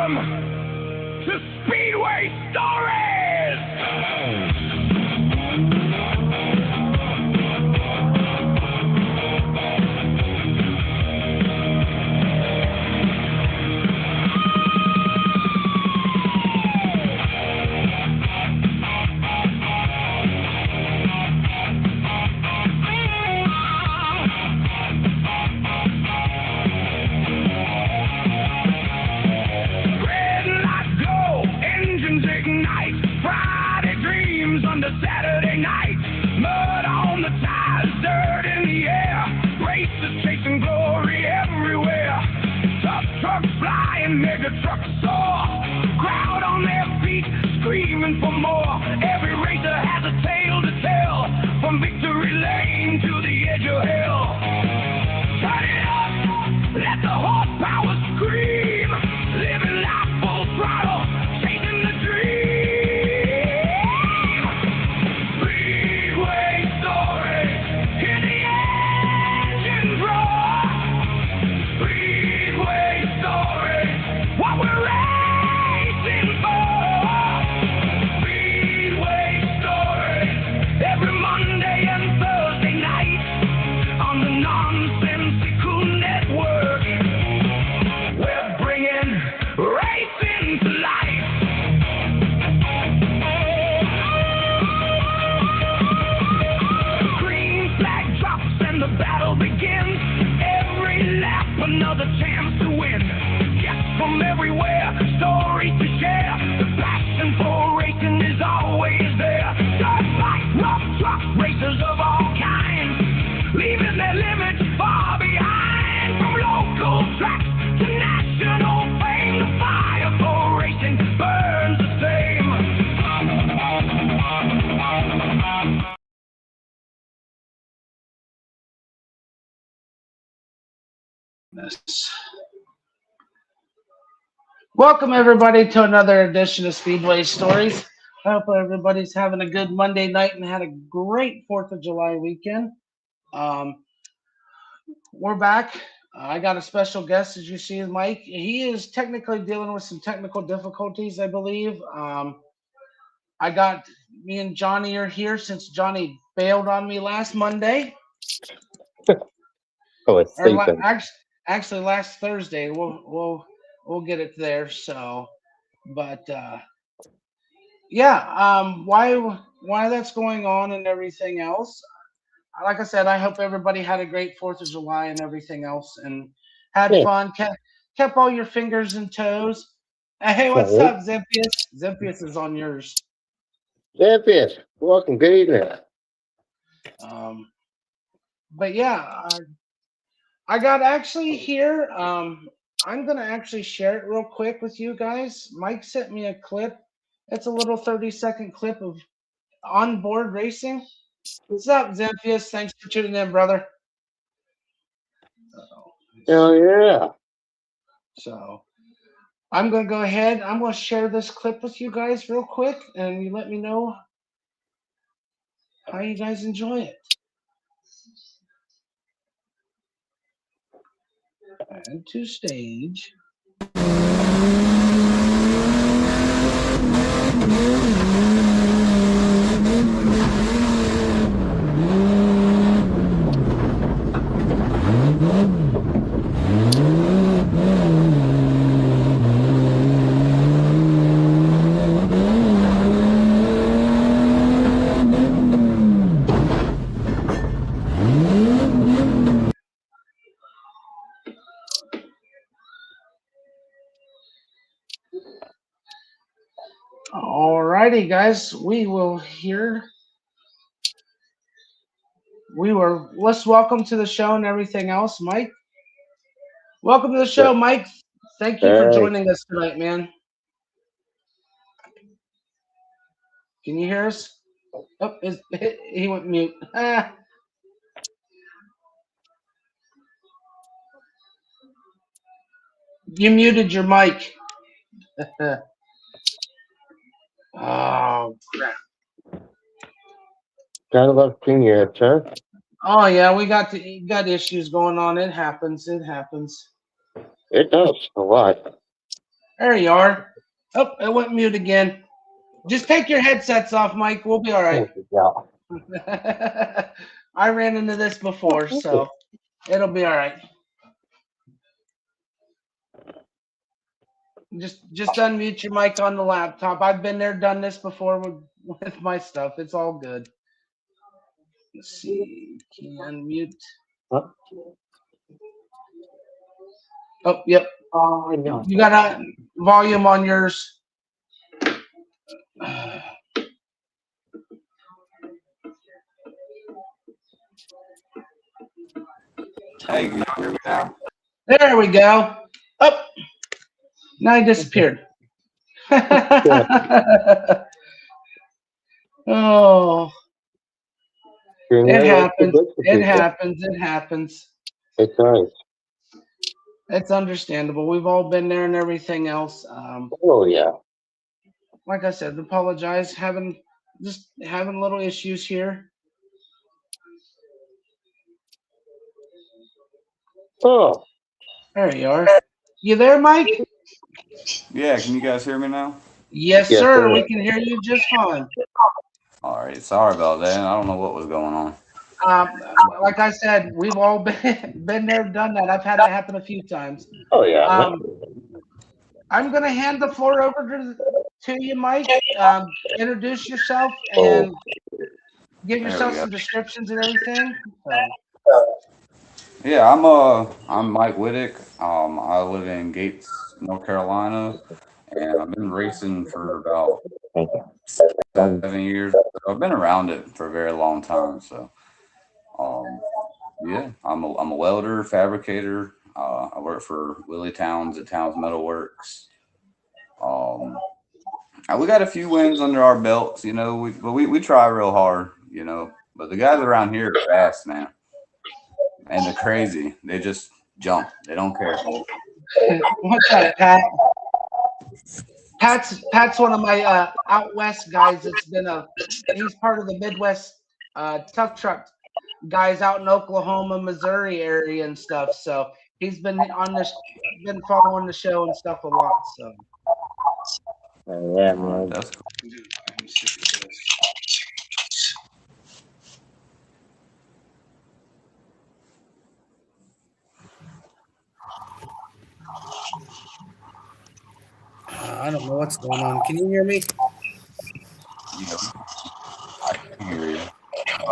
Welcome to Speedway Stories! Saturday night, mud on the tires, dirt in the air, races chasing glory everywhere. Tough trucks flying, mega trucks soar, crowd on their feet, screaming for more. Every racer has a tale to tell, from victory lane to the edge of hell. Turn it up, let the horsepower scream, living life full throttle, chasing the dream. Another chance to win. Guests from everywhere, stories to share. The passion for racing is always there. Dirt bike, rough truck racers of all kinds, leaving their limits far behind. From local tracks to national fame, the fire for racing burns the same. Welcome everybody to another edition of Speedway Stories. I hope everybody's having a good Monday night and had a great 4th of July weekend. We're back. I got a special guest, as you see, Mike. He is technically dealing with some technical difficulties, I believe. Me and Johnny are here since Johnny bailed on me last Monday. Actually, last Thursday. We'll get it there. So, but why that's going on and everything else. Like I said, I hope everybody had a great 4th of July and everything else, and had fun. Kept all your fingers and toes. Hey, what's up, Zimpius? Zimpius is on yours. Zimpius, welcome. Good evening. But yeah, I got actually here. I'm going to actually share it real quick with you guys. Mike sent me a clip. It's a little 30-second clip of onboard racing. What's up, Zimpius? Thanks for tuning in, brother. Oh, yeah. So I'm going to go ahead. I'm going to share this clip with you guys real quick, and you let me know how you guys enjoy it. Add to stage. Alrighty, guys, let's welcome to the show and everything else, Mike. Welcome to the show, Mike. Thank you for joining us tonight, man. Can you hear us? Oh, he went mute. You muted your mic. Oh, crap. Got a lot of clean here, sir. Oh, yeah, we got issues going on. It happens. It does a lot. There you are. Oh, it went mute again. Just take your headsets off, Mike. We'll be all right. Yeah. I ran into this before, so it'll be all right. Just unmute your mic on the laptop. I've been there, done this before with my stuff. It's all good. Let's see. Can you unmute? Huh? Oh, yep. Oh, no. You got a volume on yours. Hey, can you hear me now? There we go. Oh, now he disappeared. Oh, it happens. It happens. It happens. It does. It's understandable. We've all been there and everything else. Oh, yeah. Like I said, apologize. Just having little issues here. Oh, There you are. You there, Mike? Yeah, can you guys hear me now? Yes, Yes, sir. sir. We can hear you just fine. All right, sorry about that. I don't know what was going on. Like I said, we've all been there, done that. I've had it happen a few times. oh, yeah. I'm going to hand the floor over to you, Mike. Introduce yourself Oh, and give There yourself we go. some descriptions and everything. So, Yeah, I'm Mike Witek. I live in Gates, North Carolina, and I've been racing for about thank you. 7 years. So I've been around it for a very long time. So, um, yeah, I'm a welder, fabricator. I work for Willie Towns at Towns Metal Works. Um, we got a few wins under our belts, you know. We try real hard, you know. But the guys around here are fast, man, and they're crazy. They just jump. They don't care. what's up, Pat? Pat's one of my out west guys. He's part of the Midwest tough truck guys out in Oklahoma, Missouri area and stuff. So he's been following the show and stuff a lot. So Yeah, man. That's cool. I don't know what's going on. Can you hear me? Yeah, I can hear you.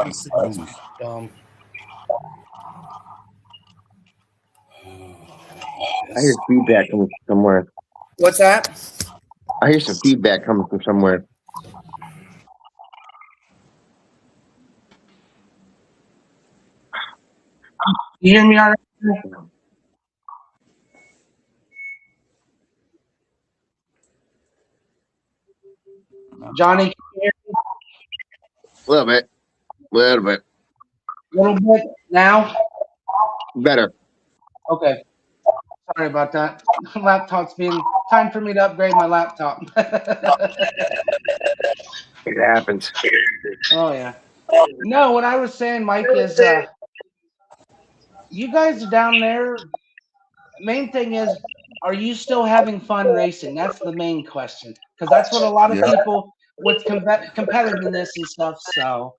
This is dumb. I hear feedback coming from somewhere. What's that? I hear some feedback coming from somewhere. You hear me all right? Johnny, can you hear me? A little bit. Little bit. A little bit now? Better. Okay. Sorry about that. Laptop's being time for me to upgrade my laptop. It happens. Oh yeah. No, what I was saying, Mike, is you guys are down there. Main thing is, are you still having fun racing? That's the main question, because that's what a lot of Yeah. people with competitiveness and stuff. So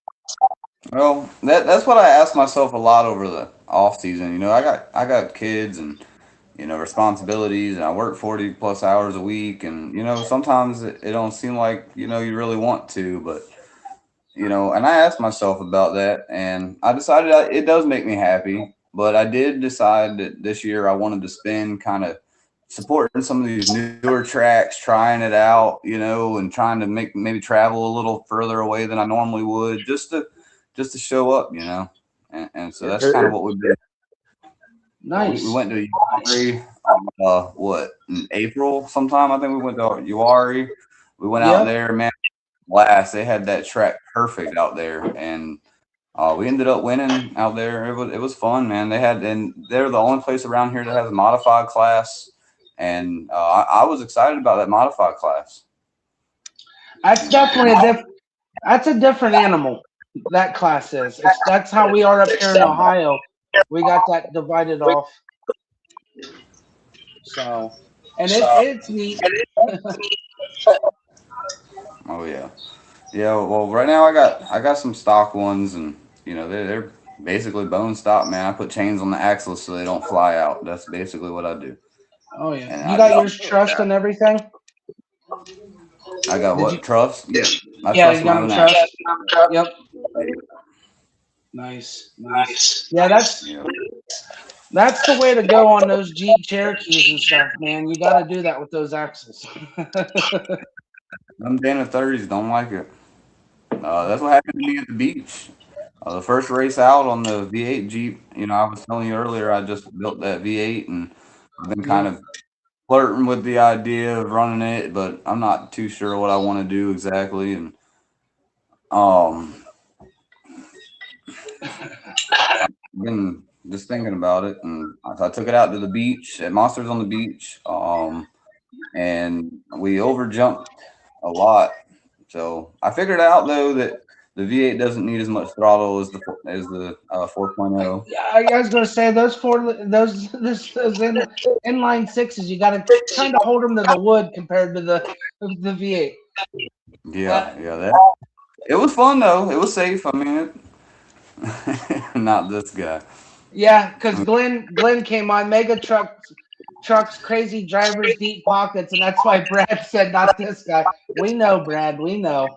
Well, that's what I asked myself a lot over the off season. You know, I got kids and responsibilities, and I work 40+ hours a week, and sometimes it don't seem like you really want to, but and I asked myself about that, and I decided it does make me happy. But I did decide that this year I wanted to spend kind of supporting some of these newer tracks, trying it out, and trying to maybe travel a little further away than I normally would, just to show up, and so that's kind of what we've been. nice. We went to Uwari, what, in April sometime? I think we went to Uwari. We went out Yep. there, man. Blast! They had that track perfect out there, and we ended up winning out there. It was fun, man. And they're the only place around here that has a modified class, and I was excited about that modified class. That's definitely that's a different animal. That class is. That's how we are up here in Ohio. We got that divided off. So and it's neat. Oh yeah. Yeah, well, right now I got some stock ones, and they're basically bone stock, man. I put chains on the axles so they don't fly out. That's basically what I do. Oh yeah, And you got yours trussed and everything. I got Did you? what, truss? Yeah, I Yeah, trust you got my them own axle. trussed. Yep. Nice, nice. Yeah, Yeah. that's the way to go on those Jeep Cherokees and stuff, man. You got to do that with those axles. Them Dana 30s don't like it. That's what happened to me at the beach. The first race out on the V8 Jeep, I was telling you earlier, I just built that V8, and I've been kind Yeah. of flirting with the idea of running it, but I'm not too sure what I want to do exactly. And I've been just thinking about it, and I took it out to the beach at Monsters on the Beach, and we overjumped a lot. So I figured out though that the V8 doesn't need as much throttle as the 4.0. Yeah, I was gonna say those inline sixes. You got to kind of hold them to the wood compared to the V8. Yeah, it was fun though. It was safe. I mean, not this guy. Yeah, because Glenn came on mega trucks, crazy drivers, deep pockets, and that's why Brad said not this guy. We know, Brad. We know.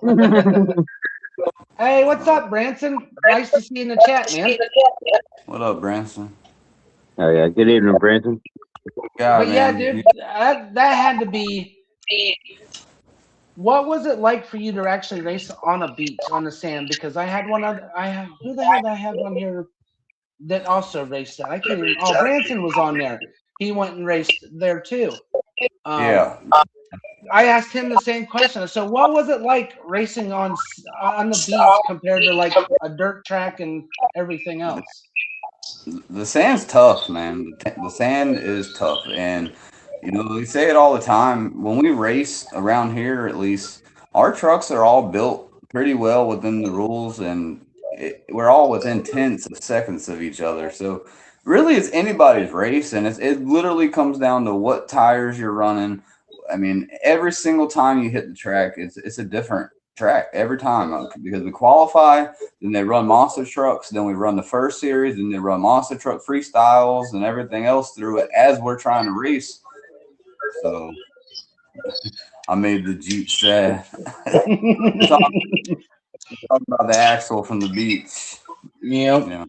Hey, what's up, Branson? Nice to see you in the chat, man. What up, Branson? Oh yeah, good evening, Branson. Yeah, But yeah, man. dude, that had to be. What was it like for you to actually race on a beach on the sand? Because I had one other. Who the hell did I have on here that also raced that? I can't even. Oh, Branson was on there. He went and raced there too. Yeah. I asked him the same question. So, what was it like racing on the beach compared to like a dirt track and everything else? The sand's tough, man. The sand is tough, and we say it all the time. When we race around here, at least our trucks are all built pretty well within the rules, and we're all within tenths of seconds of each other. So really, it's anybody's race, and it literally comes down to what tires you're running. I mean, every single time you hit the track, it's a different track every time, because we qualify, then they run monster trucks, then we run the first series, then they run monster truck freestyles and everything else through it as we're trying to race. So I made the Jeep sad. Talking about the axle from the beach. Yep. Yeah.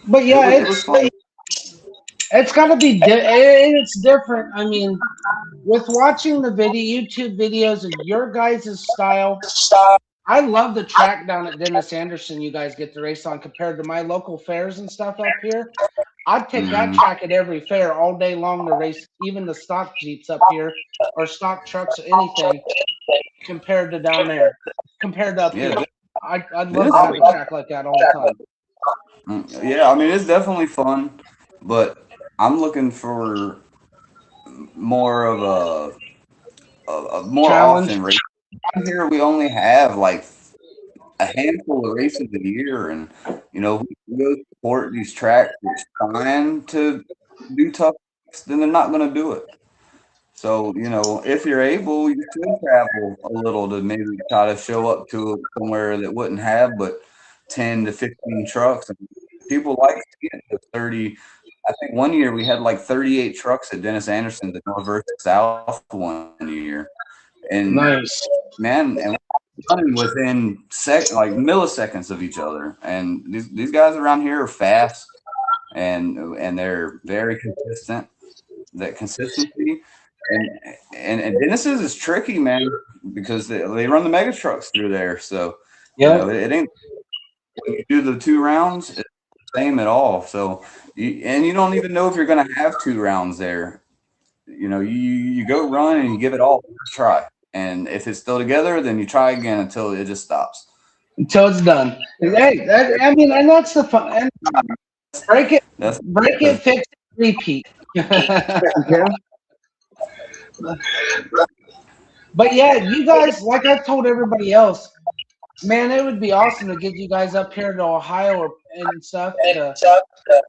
But yeah, it was fun. It's got to be it's different. I mean, with watching the YouTube videos of your guys' style, I love the track down at Dennis Anderson you guys get to race on compared to my local fairs and stuff up here. I'd take that track at every fair all day long to race even the stock Jeeps up here or stock trucks or anything compared to down there. Compared to up here. I'd love to have a track like that all the time. Yeah, I mean, it's definitely fun, but I'm looking for more of a more Challenge. often race. Here we only have like a handful of races a year, and we go support these tracks that's trying to do tough, then they're not going to do it. So if you're able, you should travel a little to maybe try to show up to somewhere that wouldn't have but 10 to 15 trucks. And people like to get to 30. I think one year we had like 38 trucks at Dennis Anderson's at North versus South one year. And nice, man, and running within like milliseconds of each other. And these guys around here are fast, and they're very consistent. That consistency, and Dennis's is tricky, man, because they run the mega trucks through there. So it ain't, when you do the 2 rounds, it's the same at all. So you don't even know if you're going to have 2 rounds there. You go run and you give it all first try. And if it's still together, then you try again until it just stops. Until it's done. Hey, I mean, and that's the fun. And break it, fix it, repeat. But yeah, you guys, like I've told everybody else, man, it would be awesome to get you guys up here to Ohio and stuff to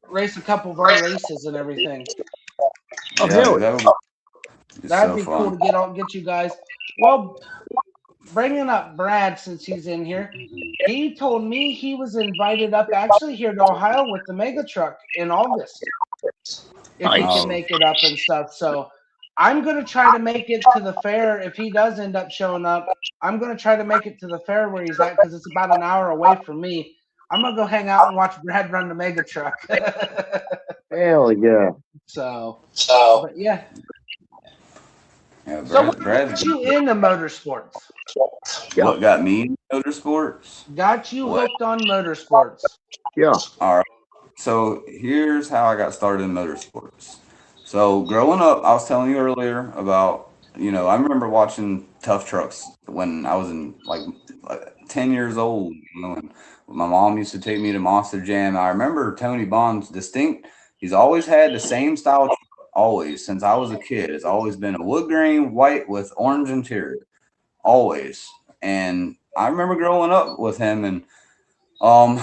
race a couple of our races and everything. Yeah, It's That'd so be cool fun. to get you guys. Well, bringing up Brad since he's in here, he told me he was invited up actually here to Ohio with the mega truck in August if he can Oh, make it up and stuff. So I'm gonna try to make it to the fair if he does end up showing up. I'm gonna try to make it to the fair where he's at because it's about an hour away from me. I'm gonna go hang out and watch Brad run the mega truck. Hell yeah. So, So, but yeah. yeah, So what Brad's got you into motorsports? Yeah. what got me into motorsports. Got you What? hooked on motorsports? Yeah. All right. So here's how I got started in motorsports. So growing up, I was telling you earlier about, I remember watching Tough Trucks when I was in like 10 years old, and my mom used to take me to Monster Jam. I remember Tony Bond's distinct. He's always had the same style truck, always, since I was a kid. It's always been a wood grain white with orange interior, always. And I remember growing up with him, and um,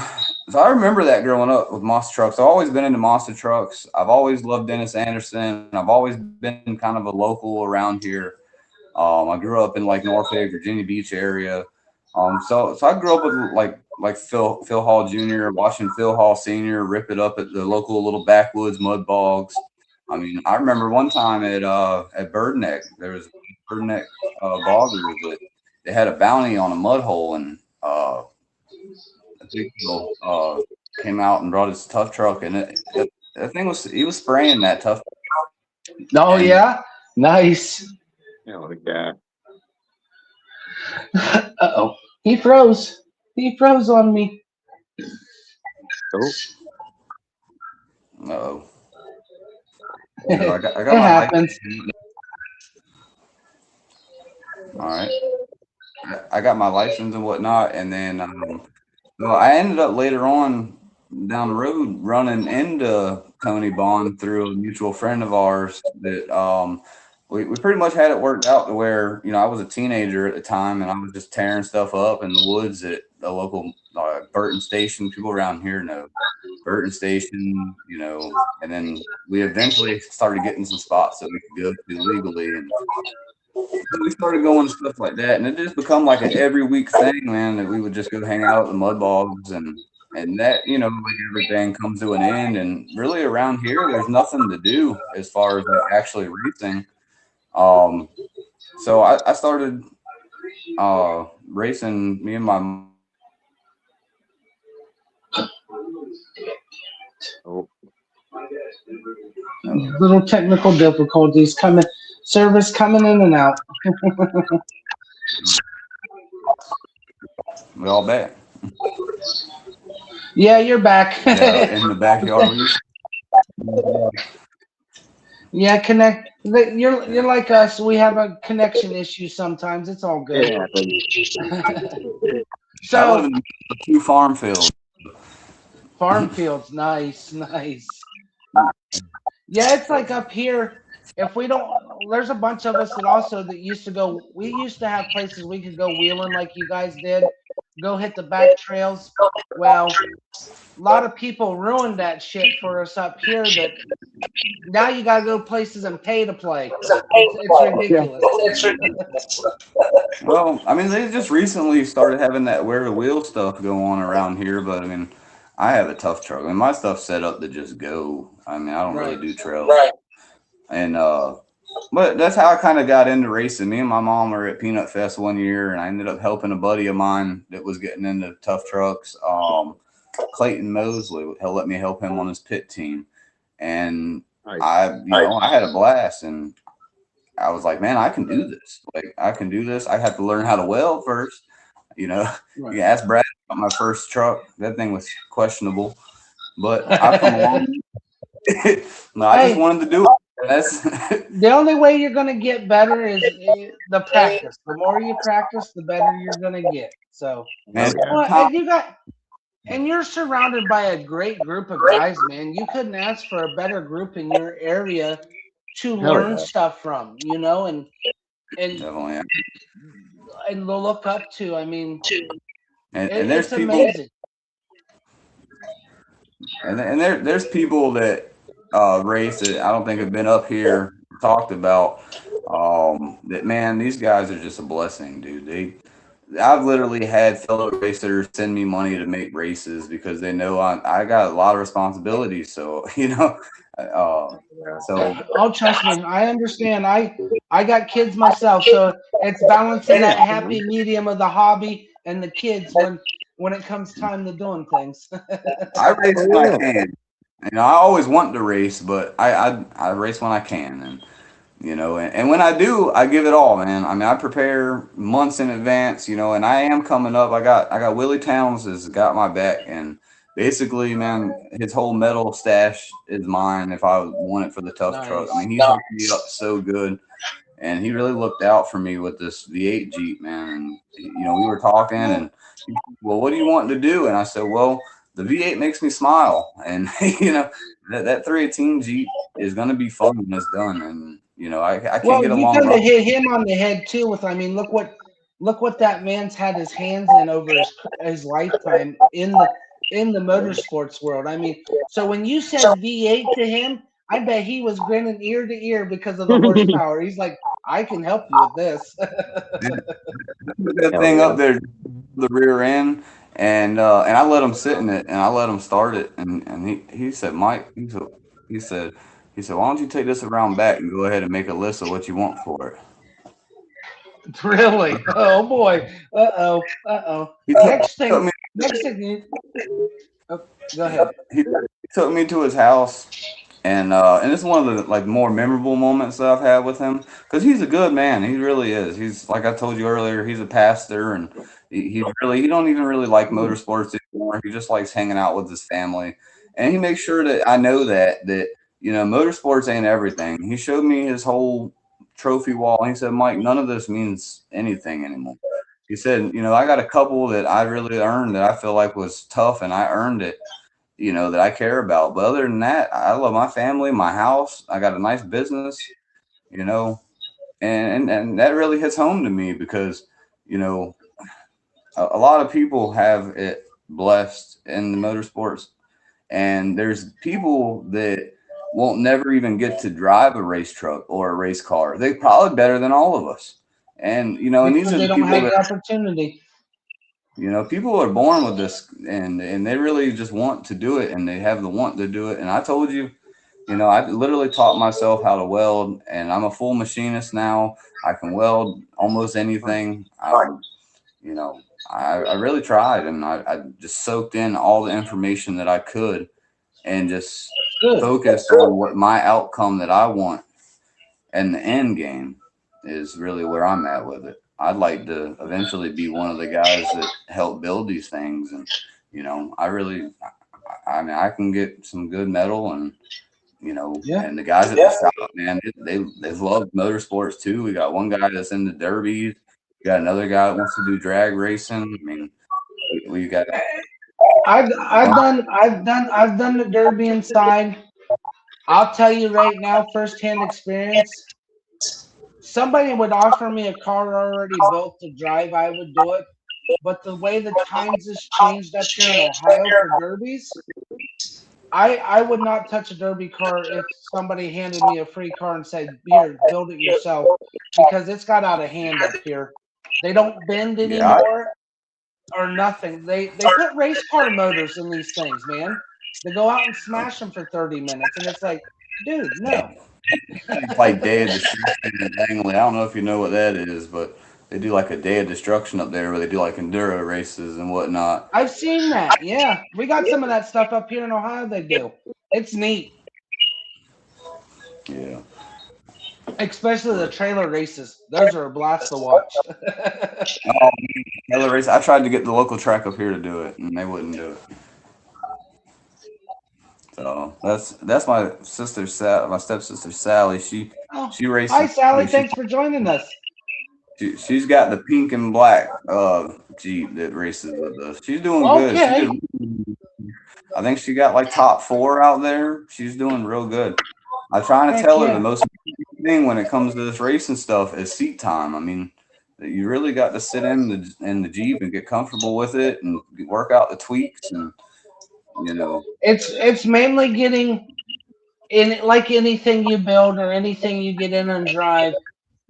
so I remember that growing up with monster trucks. I've always been into monster trucks. I've always loved Dennis Anderson. I've always been kind of a local around here. I grew up in like Norfolk, Virginia Beach area. So I grew up with like Phil Hall Jr., watching Phil Hall Sr. rip it up at the local little backwoods mud bogs. I mean, I remember one time at Bird Neck, there was Bird Neck boggers that they had a bounty on a mud hole, and a big deal came out and brought his tough truck, and that thing he was spraying that tough, Oh and yeah, nice. Hell yeah. Uh-oh, he froze. He froze on me. Oh, uh-oh. So It I got my happens. license. All right, I got my license and whatnot, and then well, I ended up later on down the road running into Tony Bond through a mutual friend of ours that we pretty much had it worked out to where, I was a teenager at the time, and I was just tearing stuff up in the woods at the local Burton Station. People around here know Burton Station, and then we eventually started getting some spots that we could go to legally, and we started going to stuff like that, and it just become like an every week thing, man, that we would just go hang out at the mud bogs, and that, like everything comes to an end, and really around here there's nothing to do as far as like actually racing. So I started racing. Me and my oh. Little technical difficulties coming. Service coming in and out. we all back. Yeah, you're back. Yeah, in the backyard. Yeah, connect. You're like us. We have a connection issue sometimes. It's all good. It happens. I live So in 2 farm fields. farm fields, nice, nice. Yeah, it's like up here. If we don't, there's a bunch of us that used to go. We used to have places we could go wheeling like you guys did. Go hit the back trails. Well, a lot of people ruined that shit for us up here. That now you gotta go places and pay to play. It's ridiculous. Well, I mean, they just recently started having that wear the wheel stuff go on around here, but I mean, I have a tough truck. I mean, my stuff's set up to just go. I mean, I don't really Right. do trails. And but that's how I kind of got into racing. Me and my mom were at Peanut Fest one year, and I ended up helping a buddy of mine that was getting into tough trucks. Clayton Mosley, he'll let me help him on his pit team, and Nice. I had a blast, and I was like, man, I can do this. Like, I can do this. I have to learn how to weld first. You Right. can ask Brad about my first truck. That thing was questionable, but I've come along. No, I just Hey, wanted to do it. That's the only way you're gonna get better is the practice. The more you practice, the better you're gonna get. So, man. Oh, yeah. well, and you're surrounded by a great group of guys, man. You couldn't ask for a better group in your area to Hell learn yeah. stuff from, and Definitely. and to look up to. I mean, And there's it's people, amazing. and there's people that race that I don't think have been up here talked about. Man, these guys are just a blessing, dude. I've literally had fellow racers send me money to make races because they know I got a lot of responsibilities. So Yeah. so Oh, trust me, I understand. I got kids myself, so it's balancing that happy medium of the hobby and the kids when it comes time to doing things. I race Oh, when I yeah. can. I always want to race, but I race when I can, and and when I do, I give it all, man. I mean, I prepare months in advance, and I am coming up. I got Willie Towns has got my back, and basically, man, his whole metal stash is mine if I want it for the tough truck. I Nice. mean, he's hooked me up so good, and he really looked out for me with this V8 Jeep, man. And we were talking, and well, what do you want to do? And I said, well, the V8 makes me smile, and that 318 Jeep is going to be fun when it's done, and I can't Well, get a you long kind run. of hit him on the head too. With I mean, look what that man's had his hands in over his lifetime in the motorsports world. I mean, so when you said V8 to him, I bet he was grinning ear to ear because of the horsepower. He's like, I can help you with this. Put that Hell thing yeah. up there, the rear end, and I let him sit in it, and I let him start it, and he said, Mike, he said, why don't you take this around back and go ahead and make a list of what you want for it. Really? Oh boy. Uh-oh. Uh-oh. He took, Next took thing. me Next thing. Oh, go ahead. he took me to his house, and it's one of the like more memorable moments that I've had with him because he's a good man. He really is. He's like I told you earlier. He's a pastor, and he don't even really like motorsports anymore. He just likes hanging out with his family, and he makes sure that I know that motorsports ain't everything. He showed me his whole trophy wall, and he said, Mike, none of this means anything anymore. He said, I got a couple that I really earned that I feel like was tough, and I earned it, that I care about. But other than that, I love my family, my house. I got a nice business, you know, and that really hits home to me because, you know, a lot of people have it blessed in the motorsports, and there's people that won't never even get to drive a race truck or a race car. They're probably better than all of us. And, and these Because are they the don't people have that the opportunity. People are born with this, and they really just want to do it, and they have the want to do it. And I told you, I literally taught myself how to weld, and I'm a full machinist now. I can weld almost anything. You know, I really tried, and I just soaked in all the information that I could, and just Good. focused on what my outcome that I want, and the end game is really where I'm at with it. I'd like to eventually be one of the guys that help build these things, and I mean, I can get some good metal, and Yeah. and the guys at the shop, man, they love motorsports too. We got one guy that's in the derbies. We got another guy that wants to do drag racing. I mean, we got I've done the derby inside. I'll tell you right now, firsthand experience. Somebody would offer me a car already built to drive, I would do it. But the way the times has changed up here in Ohio for derbies, I would not touch a derby car if somebody handed me a free car and said, "Here, build it yourself," because it's got out of hand up here. They don't bend yeah, anymore or nothing. They put race car motors in these things, man. They go out and smash them for 30 minutes, and it's like, dude, no. it's like Day of Destruction in Langley. I don't know if you know what that is, but they do like a Day of Destruction up there where they do like enduro races and whatnot. I've seen that. Yeah, we got some of that stuff up here in Ohio. They do. It's neat, Yeah. especially the trailer races. Those are a blast to watch. Oh, trailer race. I tried to get the local track up here to do it, and they wouldn't do it. So that's my sister, my stepsister Sally. She Oh, she races. hi, Sally. She, Thanks for joining us. she's got the pink and black Jeep that races with us. She's doing good. She did. Okay. I think she got like top 4 out there. She's doing real good. I'm trying to Heck tell her the yeah. most important thing when it comes to this racing stuff is seat time. I mean, you really got to sit in the Jeep and get comfortable with it and work out the tweaks and you know. It's mainly getting in like anything you build or anything you get in and drive.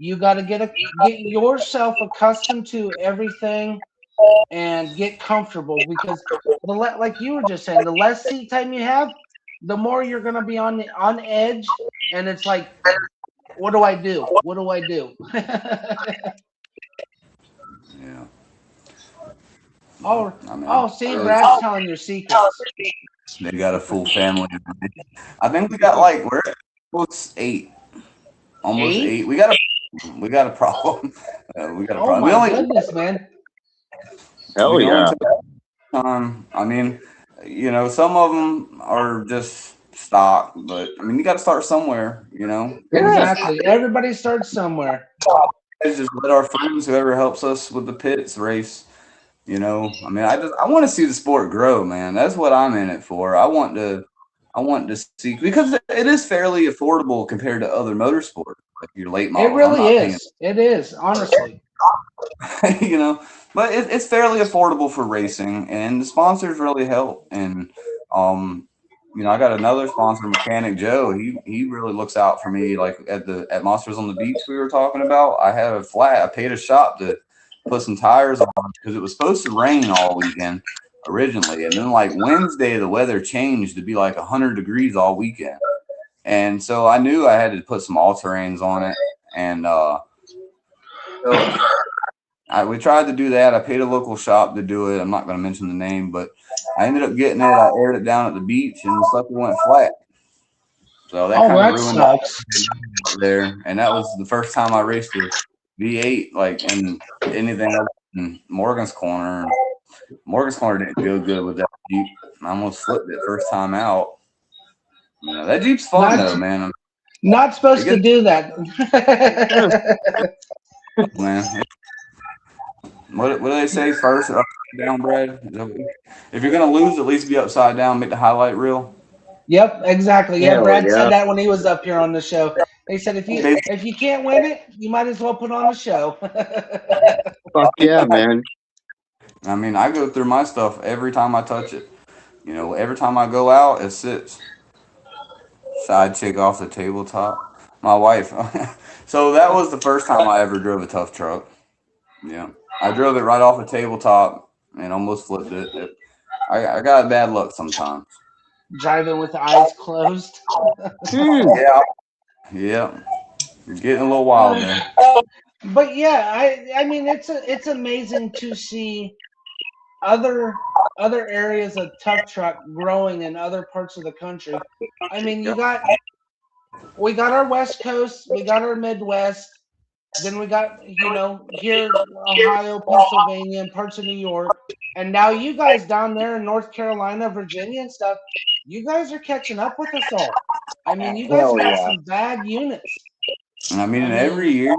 You got to get yourself accustomed to everything and get comfortable because like you were just saying, the less seat time you have, the more you're gonna be on edge, and it's like, what do I do? What do I do? Yeah. Oh, I mean, oh, see, Brad's telling your secrets. they got a full family. I think we got like we're almost 8, almost 8. 8? We got a problem. We got a Oh problem. We my only goodness, man. Hell we only yeah. took time. I mean, some of them are just stock, but I mean, you got to start somewhere. We Yeah. just Exactly. Everybody starts somewhere. just let our friends, whoever helps us with the pits, race. I mean, I want to see the sport grow, man. That's what I'm in it for. I want to see, because it is fairly affordable compared to other motorsports, like your late It models. I'm really not paying, is. It is, honestly. but it's fairly affordable for racing, and the sponsors really help. And um, I got another sponsor, Mechanic Joe. He really looks out for me. Like at Monsters on the Beach we were talking about, I had a flat. I paid a shop to put some tires on because it was supposed to rain all weekend originally, and then like Wednesday the weather changed to be like 100 degrees all weekend, and so I knew I had to put some all terrains on it, and so we tried to do that. I paid a local shop to do it. I'm not going to mention the name, but I ended up getting it. I aired it down at the beach, and the sucker went flat. So that Oh, kind of that ruined sucks. there. And that was the first time I raced a V8, like in anything other than Morgan's Corner. Morgan's Corner didn't go good with that Jeep. I almost flipped it first time out. That Jeep's fun Not though, man. not It supposed to gets do that. man. What do they say first? Upside down, Brad? If you're gonna lose, at least be upside down. Make the highlight reel. Yep, exactly. Yeah, Hell Brad said yeah. that when he was up here on the show. They said Basically, if you can't win it, you might as well put on a show. Fuck yeah, man. I mean, I go through my stuff every time I touch it. Every time I go out, it sits. Side chick off the tabletop. My wife. So that was the first time I ever drove a tough truck. Yeah, I drove it right off the tabletop and almost flipped it. I got bad luck sometimes. Driving with the eyes closed. Hmm. Yeah, yeah. You're getting a little wild there. But yeah, I mean it's amazing to see other other areas of tough truck growing in other parts of the country. I mean, we got our West Coast, we got our Midwest, then we got here Ohio, Pennsylvania, and parts of New York, and now you guys down there in North Carolina, Virginia, and stuff. You guys are catching up with us all. I mean, you guys Hell got yeah. some bad units. And I mean, I and every mean, year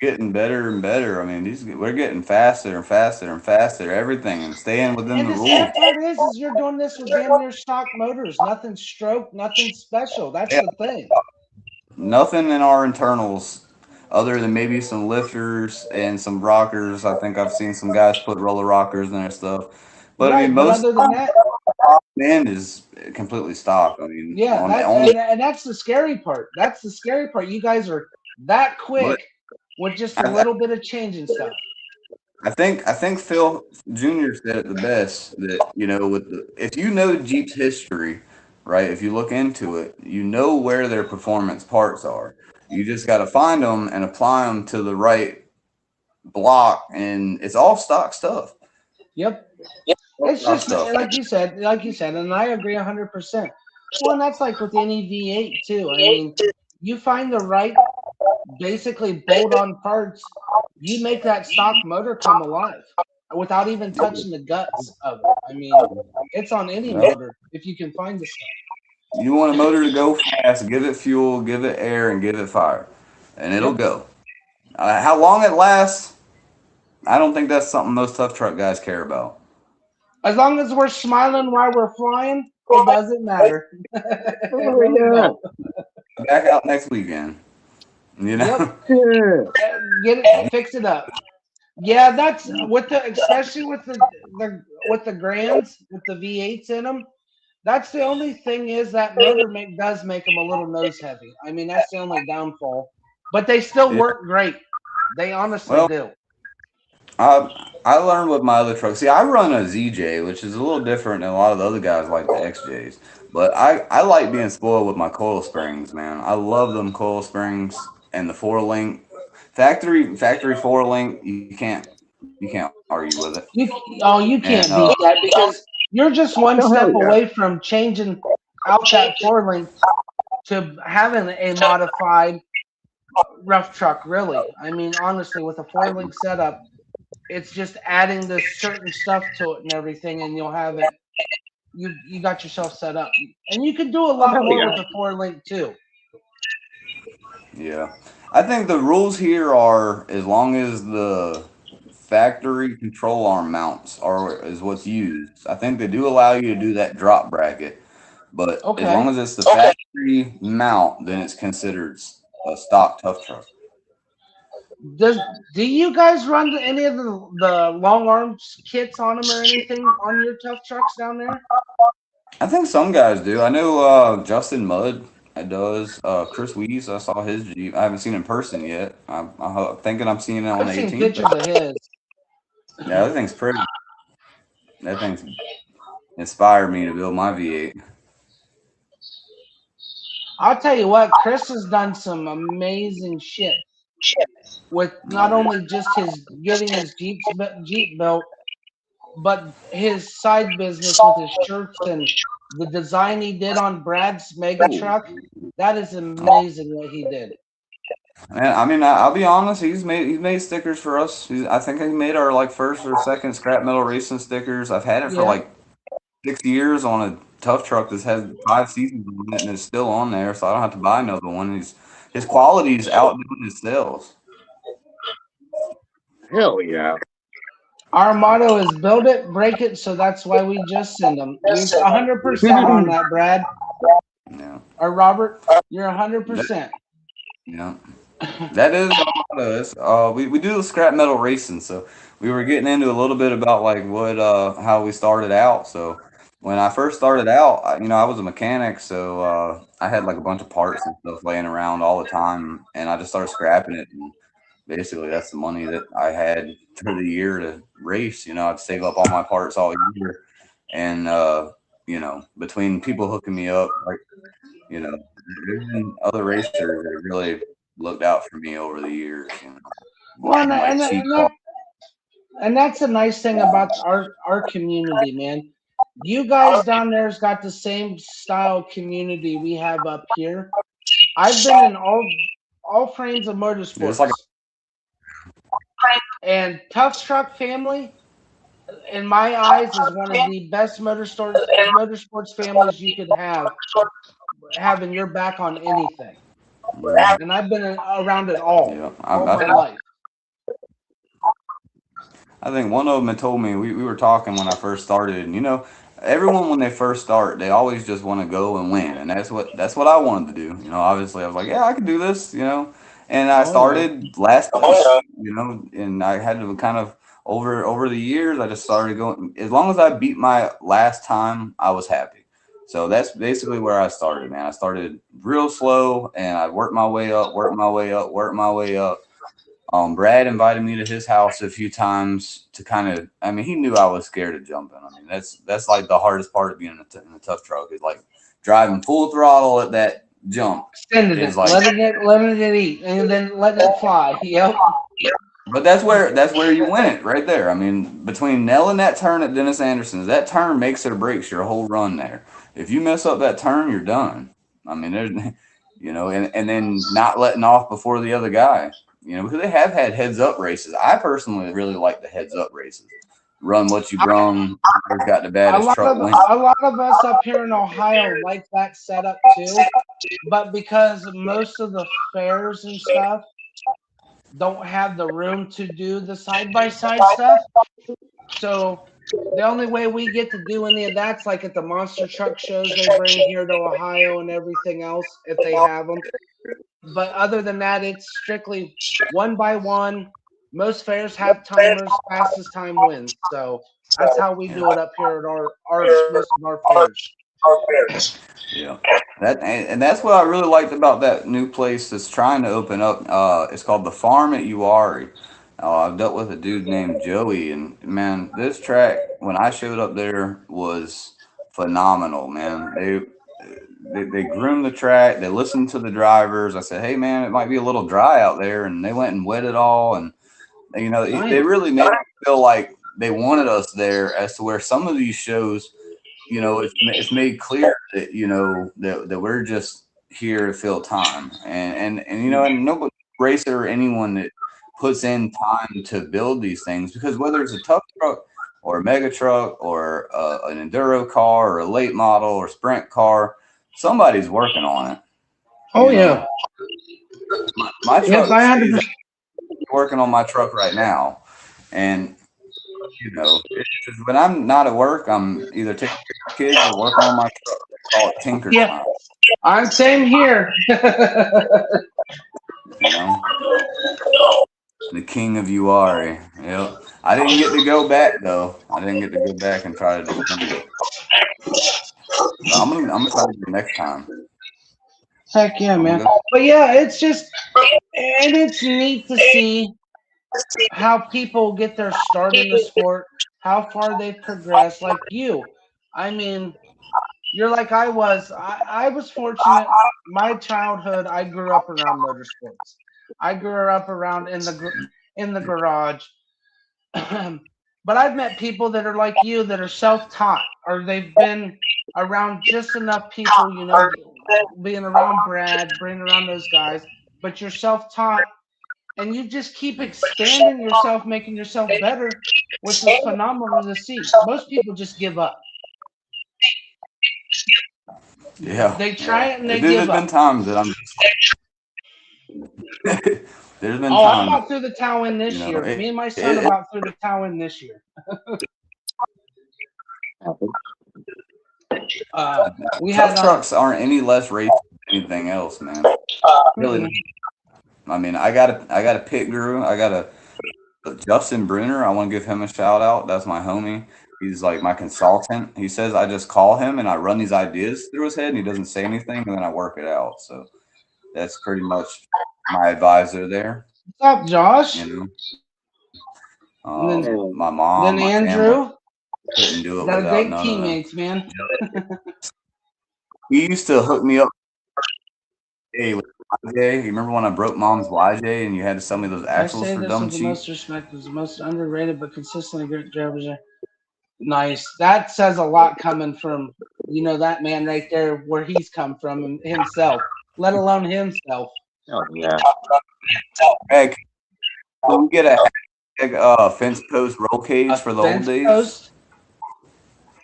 getting better and better. I mean, we're getting faster and faster and faster. Everything and staying within and the the rules. sad part is you're doing this with damn near stock motors. Nothing stroke, nothing special. That's Yeah, the thing. nothing in our internals other than maybe some lifters and some rockers. I think I've seen some guys put roller rockers in their stuff. But I mean, Right, but most other than that, of the end is completely stock. I mean, yeah, on that only, and that's the scary part. That's the scary part. You guys are that but quick with just a I, little bit of changing stuff. I think Phil Jr. said it the best that if you know Jeep's history, right? If you look into it, you know where their performance parts are. You just got to find them and apply them to the right block, and it's all stock stuff. Yep. All It's stock just stuff. like you said, and I agree 100%. Well, and that's like with any V8 too. I mean, you find the right, basically bolt-on parts, you make that stock motor come alive without even touching the guts of it. I mean, it's on any Well, motor if you can find the stuff. you want a motor to go fast, give it fuel, give it air, and give it fire, and it'll Yep. go. How long it lasts, I don't think that's something most tough truck guys care about. As long as we're smiling while we're flying, it doesn't matter. It Oh really yeah. don't. Back out next weekend, you Yep. know. Yeah. Get it, fix it up. Yeah, that's with especially with the grands with the V8s in them. That's the only thing is that motor does make them a little nose heavy. I mean, that's the only downfall. but they still work great. They honestly Well, do. I learned with my other truck. See, I run a ZJ, which is a little different than a lot of the other guys like the XJs. But I like being spoiled with my coil springs, man. I love them coil springs and the 4 link factory 4 link. You can't argue with it. You And can't beat that because you're just one Oh, hell step yeah. away from changing out that 4 link to having a modified rough truck. Really, I mean, honestly, with a 4 link setup, it's just adding this certain stuff to it and everything, and you'll have it. You got yourself set up, and you can do a Oh, lot hell more yeah. with a 4 link too. yeah, I think the rules here are as long as the factory control arm mounts are is what's used. I think they do allow you to do that drop bracket, but as long Okay. as it's the factory mount, then it's considered a stock tough truck. Does do you guys run any of the long arms kits on them or anything on your tough trucks down there? I think some guys do. I know Justin Mudd does. Chris Wees, I saw his Jeep. I haven't seen it in person yet. I'm thinking I'm seeing it on I've the seen 18th. pictures of his. Yeah, that thing's pretty. That thing's inspired me to build my V8. I'll tell you what, Chris has done some amazing shit with I not do. only just his getting his Jeep built, but his side business with his shirts and the design he did on Brad's mega truck. That is amazing what he did. Man, I mean, I'll be honest. He's made stickers for us. I think he made our like first or second scrap metal racing stickers. I've had it for Yeah. like 6 years on a tough truck that's had 5 seasons on it and it's still on there, so I don't have to buy another one. His quality is outdoing his sales. Hell yeah. Our motto is build it, break it, so that's why we just send them. You're 100% on that, Brad. Yeah, Or Robert, you're that, 100%. yeah. That is we do the scrap metal racing, so we were getting into a little bit about like what how we started out. So when I first started out, I was a mechanic, so I had like a bunch of parts and stuff laying around all the time, and I just started scrapping it. And basically, that's the money that I had for the year to race. I'd save up all my parts all year, and between people hooking me up, like there's been other racers that have really looked out for me over the years, Well, buying like cheap parts. and that's a nice thing about our community, man. You guys down there's got the same style community we have up here. I've been in all frames of It's like motorsports, and Tough Truck Family, in my eyes, is one of the best motorsports families you could have having your back on anything. And I've been around it yeah. all my life. I think one of them had told me we were talking when I first started, and everyone when they first start, they always just want to go and win, and that's what I wanted to do. Obviously I was like, yeah, I can do this, and I Oh yeah. started last place, and I had to kind of over the years, I just started going. As long as I beat my last time, I was happy. So that's basically where I started, man. I started real slow, and I worked my way up, worked my way up, worked my way up. Brad invited me to his house a few times to kind of. I mean, he knew I was scared of jumping. I mean, that's like the hardest part of being in a tough truck is like driving full throttle at that jump Sending is it, like. letting it eat, and then letting it fly. Yep. But that's where you win it right there. I mean, between nailing that turn at Dennis Anderson's, that turn makes or breaks your whole run there. If you mess up that turn, you're done. I mean, there's, and then not letting off before the other guy, because they have had heads up races. I personally really like the heads up races. Run what you brung. Who's got the A baddest lot truck of win. a lot of us up here in Ohio like that setup too, but because most of the fairs and stuff don't have the room to do the side by side stuff, so the only way we get to do any of that's like at the monster truck shows they bring here to Ohio and everything else if they have them. But other than that, it's strictly one by one. Most fairs have timers. Fastest time wins. So that's how we Yeah. do it up here at our most of our fairs. Yeah, and that's what I really liked about that new place that's trying to open up. It's called the Farm at Uwari. I've dealt with a dude named Joey, and man, this track when I showed up there was phenomenal. Man, they groomed the track. They listened to the drivers. I said, hey man, it might be a little dry out there, and they went and wet it all, and they really made me feel like they wanted us there. As to where some of these shows, it's made clear that that we're just here to fill time, and nobody racer or anyone that puts in time to build these things, because whether it's a tough truck or a mega truck or an enduro car or a late model or sprint car, somebody's working on it. Oh yeah. My truck. Yes, I 100%. Working on my truck right now, and when I'm not at work, I'm either taking care of kids or working on my truck. I call it tinker time. I'm same here. The king of Uwari. Yep. I didn't get to go back though. I didn't get to go back and try to defend it. But I'm gonna try to do it next time. Heck yeah, man. But yeah, it's just, and it's neat to see how people get their start in the sport, how far they've progressed. Like you, I mean, you're like I was. I was fortunate. My childhood, I grew up around motorsports. I grew up around in the garage. But I've met people that are like you, that are self-taught, or they've been around just enough people, being around Brad, being around those guys. But you're self-taught, and you just keep expanding yourself, making yourself better, which is phenomenal to see. Most people just give up. Yeah. They try it and they There's give up. been times that I'm there's been times. I'm about through the towel in this year. Me and my son about through the towel in this year. Trucks aren't any less racing than anything else, man. Really. I mean, I got a pit guru. I got a Justin Bruner. I want to give him a shout out. That's my homie. He's like my consultant. He says I just call him and I run these ideas through his head, and he doesn't say anything, and then I work it out. So that's pretty much my advisor there. What's up, Josh? My mom. Then Andrew. Couldn't do it got without great none teammates, of them. man. He used to hook me up. Hey, with YJ. You remember when I broke Mom's YJ and you had to sell me those axles for dumb cheap? The most respect is the most underrated but consistently great drivers. Nice. That says a lot coming from that man right there, where he's come from himself, let alone himself. Oh yeah. Hey, can we get a fence post roll cage for the old days? Post?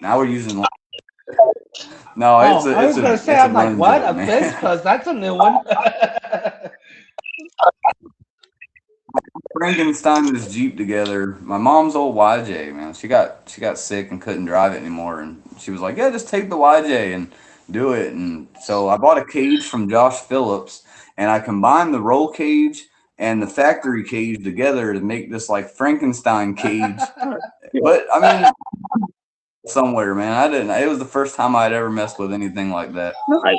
Now we're using. No, I was going to say, I'm like, what? A fence post? That's a new one. Frankenstein this Jeep together. My mom's old YJ, man. She got sick and couldn't drive it anymore, and she was like, "Yeah, just take the YJ and do it." And so I bought a cage from Josh Phillips, and I combined the roll cage and the factory cage together to make this like Frankenstein cage. But I mean, somewhere, man. I didn't. It was the first time I'd ever messed with anything like that.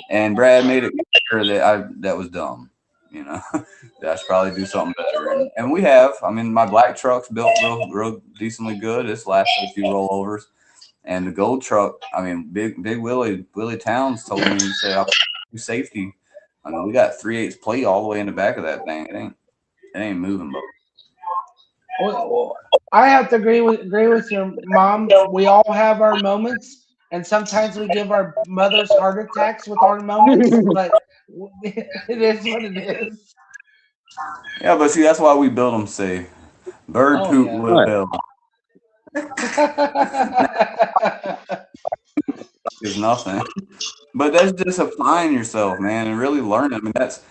And Brad made it clear that that was dumb. That I should probably do something better. And we have. I mean, my black truck's built real decently good. It's lasted a few rollovers. And the gold truck, I mean, Big Willie Towns told me to say, "I'll do safety." I mean, we got 3/8 plate all the way in the back of that thing. It ain't moving, but. Well, I have to agree with your mom. We all have our moments, and sometimes we give our mothers heart attacks with our moments, but it is what it is. Yeah, but see, that's why we build them safe. Bird poop will. There's nothing. But that's just applying yourself, man, and really learning. I mean, that's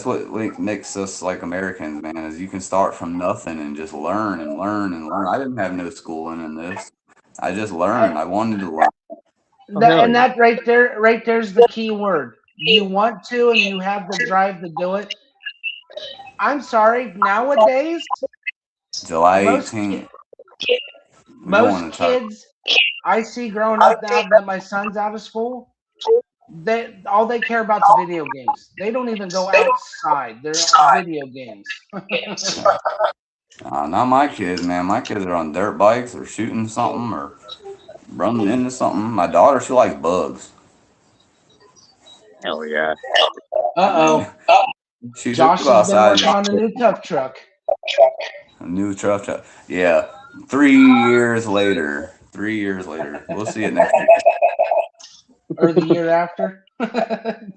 what makes us like Americans, man, is you can start from nothing and just learn and learn and learn. I didn't have no schooling in this. I just learned. I wanted to learn. That right there's the key word. You want to, and you have the drive to do it. I'm sorry, nowadays, July 18th. Most kids I see growing up now that my son's out of school, all they care about is video games. They don't even go outside. They're on video games. Not my kids, man. My kids are on dirt bikes or shooting something or running into something. My daughter, she likes bugs. Hell yeah. Uh-oh. She'll Josh go has been outside working on the new tough truck. a new truck. Yeah. 3 years later. 3 years later. We'll see it next year. Or the year after. The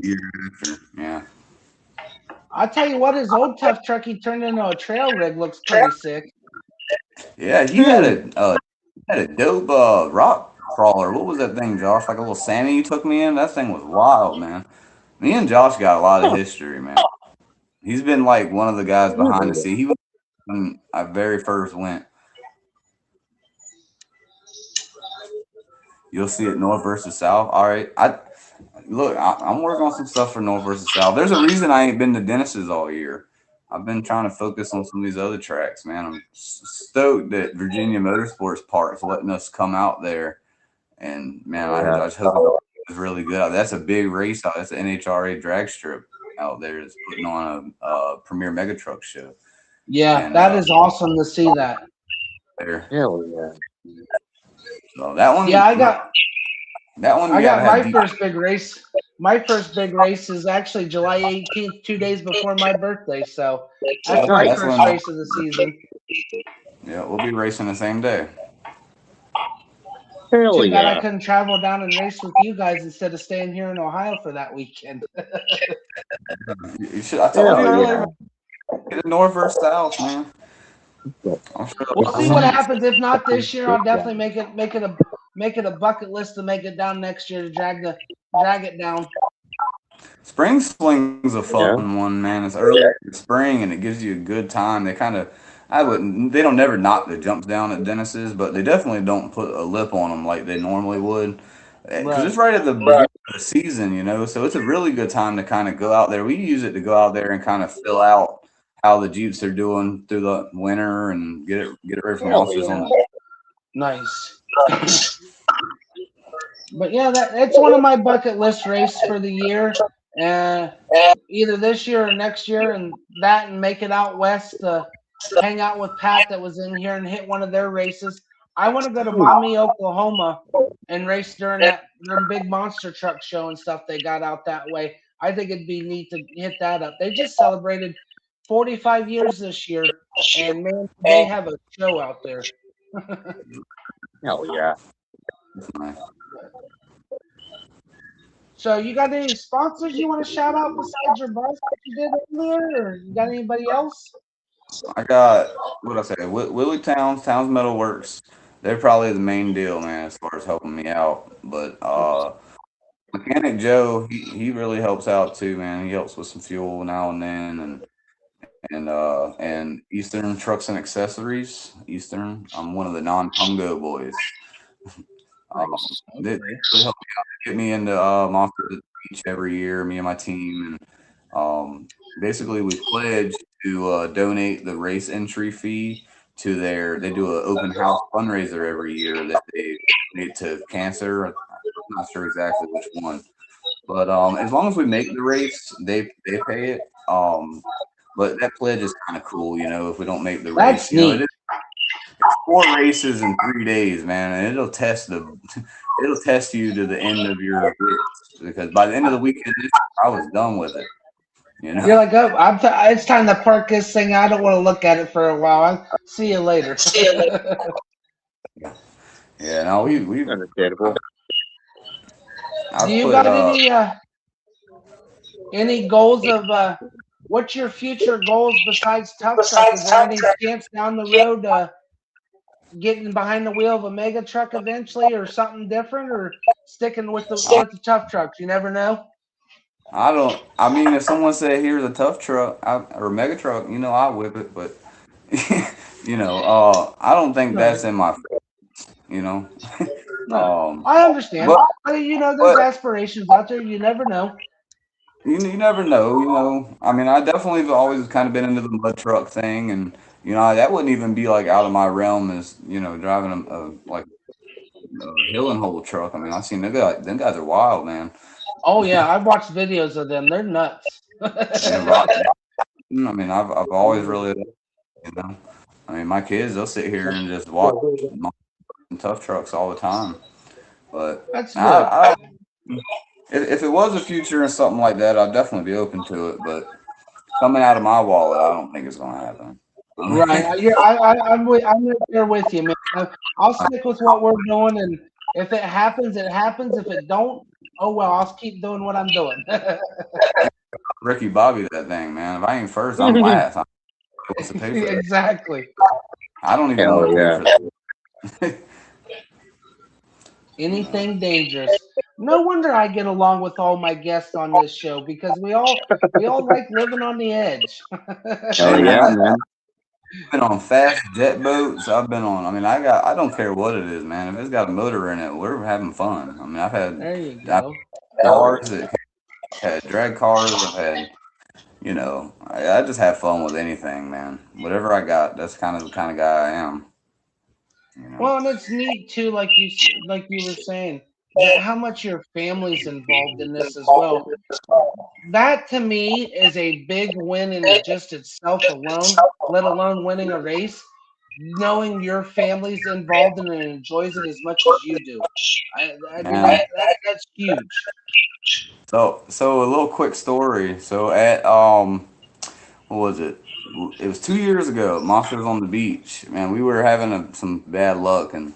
year after. Yeah. I'll tell you what, his old tough truck he turned into a trail rig looks pretty sick. Yeah, he had a dope rock crawler. What was that thing, Josh? Like a little Sammy you took me in? That thing was wild, man. Me and Josh got a lot of history, man. He's been like one of the guys behind the scene. He was when I very first went. You'll see it North versus South. All right. I'm working on some stuff for North versus South. There's a reason I ain't been to Dennis's all year. I've been trying to focus on some of these other tracks, man. I'm stoked that Virginia Motorsports Park's letting us come out there. And, man, I just hope it was really good. That's a big race out. That's an NHRA drag strip out there. It's putting on a premier mega truck show. Yeah, And, that is awesome to see that. There. Hell yeah. So that one. Yeah, I got my deep. first big race. My first big race is actually July 18th, 2 days before my birthday. So that's my first race of the season. Yeah, we'll be racing the same day. Hell Too bad I yeah. couldn't travel down and race with you guys instead of staying here in Ohio for that weekend. You should. I told you earlier. Get a North versus South, man. We'll see what happens. If not this year, I'll definitely make it a bucket list to make it down next year to drag it down. Spring Sling's a fun one, man. It's early in spring and it gives you a good time. They they don't never knock the jumps down at Dennis's, but they definitely don't put a lip on them like they normally would. Because it's right at the beginning of the season, you know, so it's a really good time to kind of go out there. We use it to go out there and kind of fill out how the Jeeps are doing through the winter and get it ready for monsters on the Nice. But yeah, it's one of my bucket list races for the year. Either this year or next year, and make it out west. Hang out with Pat that was in here and hit one of their races. I want to go to Maumee, Oklahoma, and race during their big monster truck show and stuff they got out that way. I think it'd be neat to hit that up. They just celebrated 45 years this year, and man, they have a show out there. Hell yeah. So you got any sponsors you want to shout out besides your boss that you did earlier, or you got anybody else? I got Willie Towns Metal Works. They're probably the main deal, man, as far as helping me out. But Mechanic Joe, he really helps out too, man. He helps with some fuel now and then, and Eastern Trucks and Accessories. Eastern, I'm one of the non-Pungo boys. They really help me out. They get me into Monster Beach every year, me and my team, and basically we pledge to donate the race entry fee to they do an open house fundraiser every year that they donate to cancer. I'm not sure exactly which one, but as long as we make the race, they pay it. But that pledge is kind of cool, you know. If we don't make the race, you know, it's 4 races in 3 days, man, and it'll test you to the end of your wits, because by the end of the weekend, I was done with it. You know? You're like, it's time to park this thing. I don't want to look at it for a while. I'll see you later. Yeah, no, we understandable. Do you got any goals of what's your future goals besides Tough Truck? Is there any chance down the road getting behind the wheel of a mega truck eventually, or something different, or sticking with the Tough Trucks? You never know. I mean, if someone said, here's a tough truck or a mega truck, you know, I'll whip it, but you know, I don't think that's in my, you know. No, I understand. But you know, there's aspirations out there. You never know. You never know, you know. I mean, I definitely have always kind of been into the mud truck thing, and you know, that wouldn't even be like out of my realm as, you know, driving Hill and Hole truck. I mean, I've seen them guys are wild, man. Oh yeah, I've watched videos of them. They're nuts. And I mean, I've always really, you know, I mean, my kids, they'll sit here and just watch tough trucks all the time. But That's good. if it was a future and something like that, I'd definitely be open to it. But coming out of my wallet, I don't think it's going to happen. Right. I'm right there with you, man. I'll stick with what we're doing, and if it happens, it happens. If it don't, oh well, I'll keep doing what I'm doing. Ricky Bobby, that thing, man. If I ain't first, I'm last. What's to pay for that? Exactly. I don't even want to pay for that. Anything dangerous. No wonder I get along with all my guests on this show because we all like living on the edge. Hell yeah, man. I've been on fast jet boats. I've been on. I mean, I don't care what it is, man. If it's got a motor in it, we're having fun. I mean, I've had There you go. cars that had drag cars. I've had, you know, I just have fun with anything, man. Whatever I got, that's kind of the kind of guy I am. You know? Well, and it's neat too, like you were saying, how much your family's involved in this as well. That to me is a big win in just itself alone, let alone winning a race. Knowing your family's involved in it and enjoys it as much as you do, I mean that's huge. So a little quick story. So at what was it? It was 2 years ago. Monsters on the Beach. Man, we were having some bad luck, and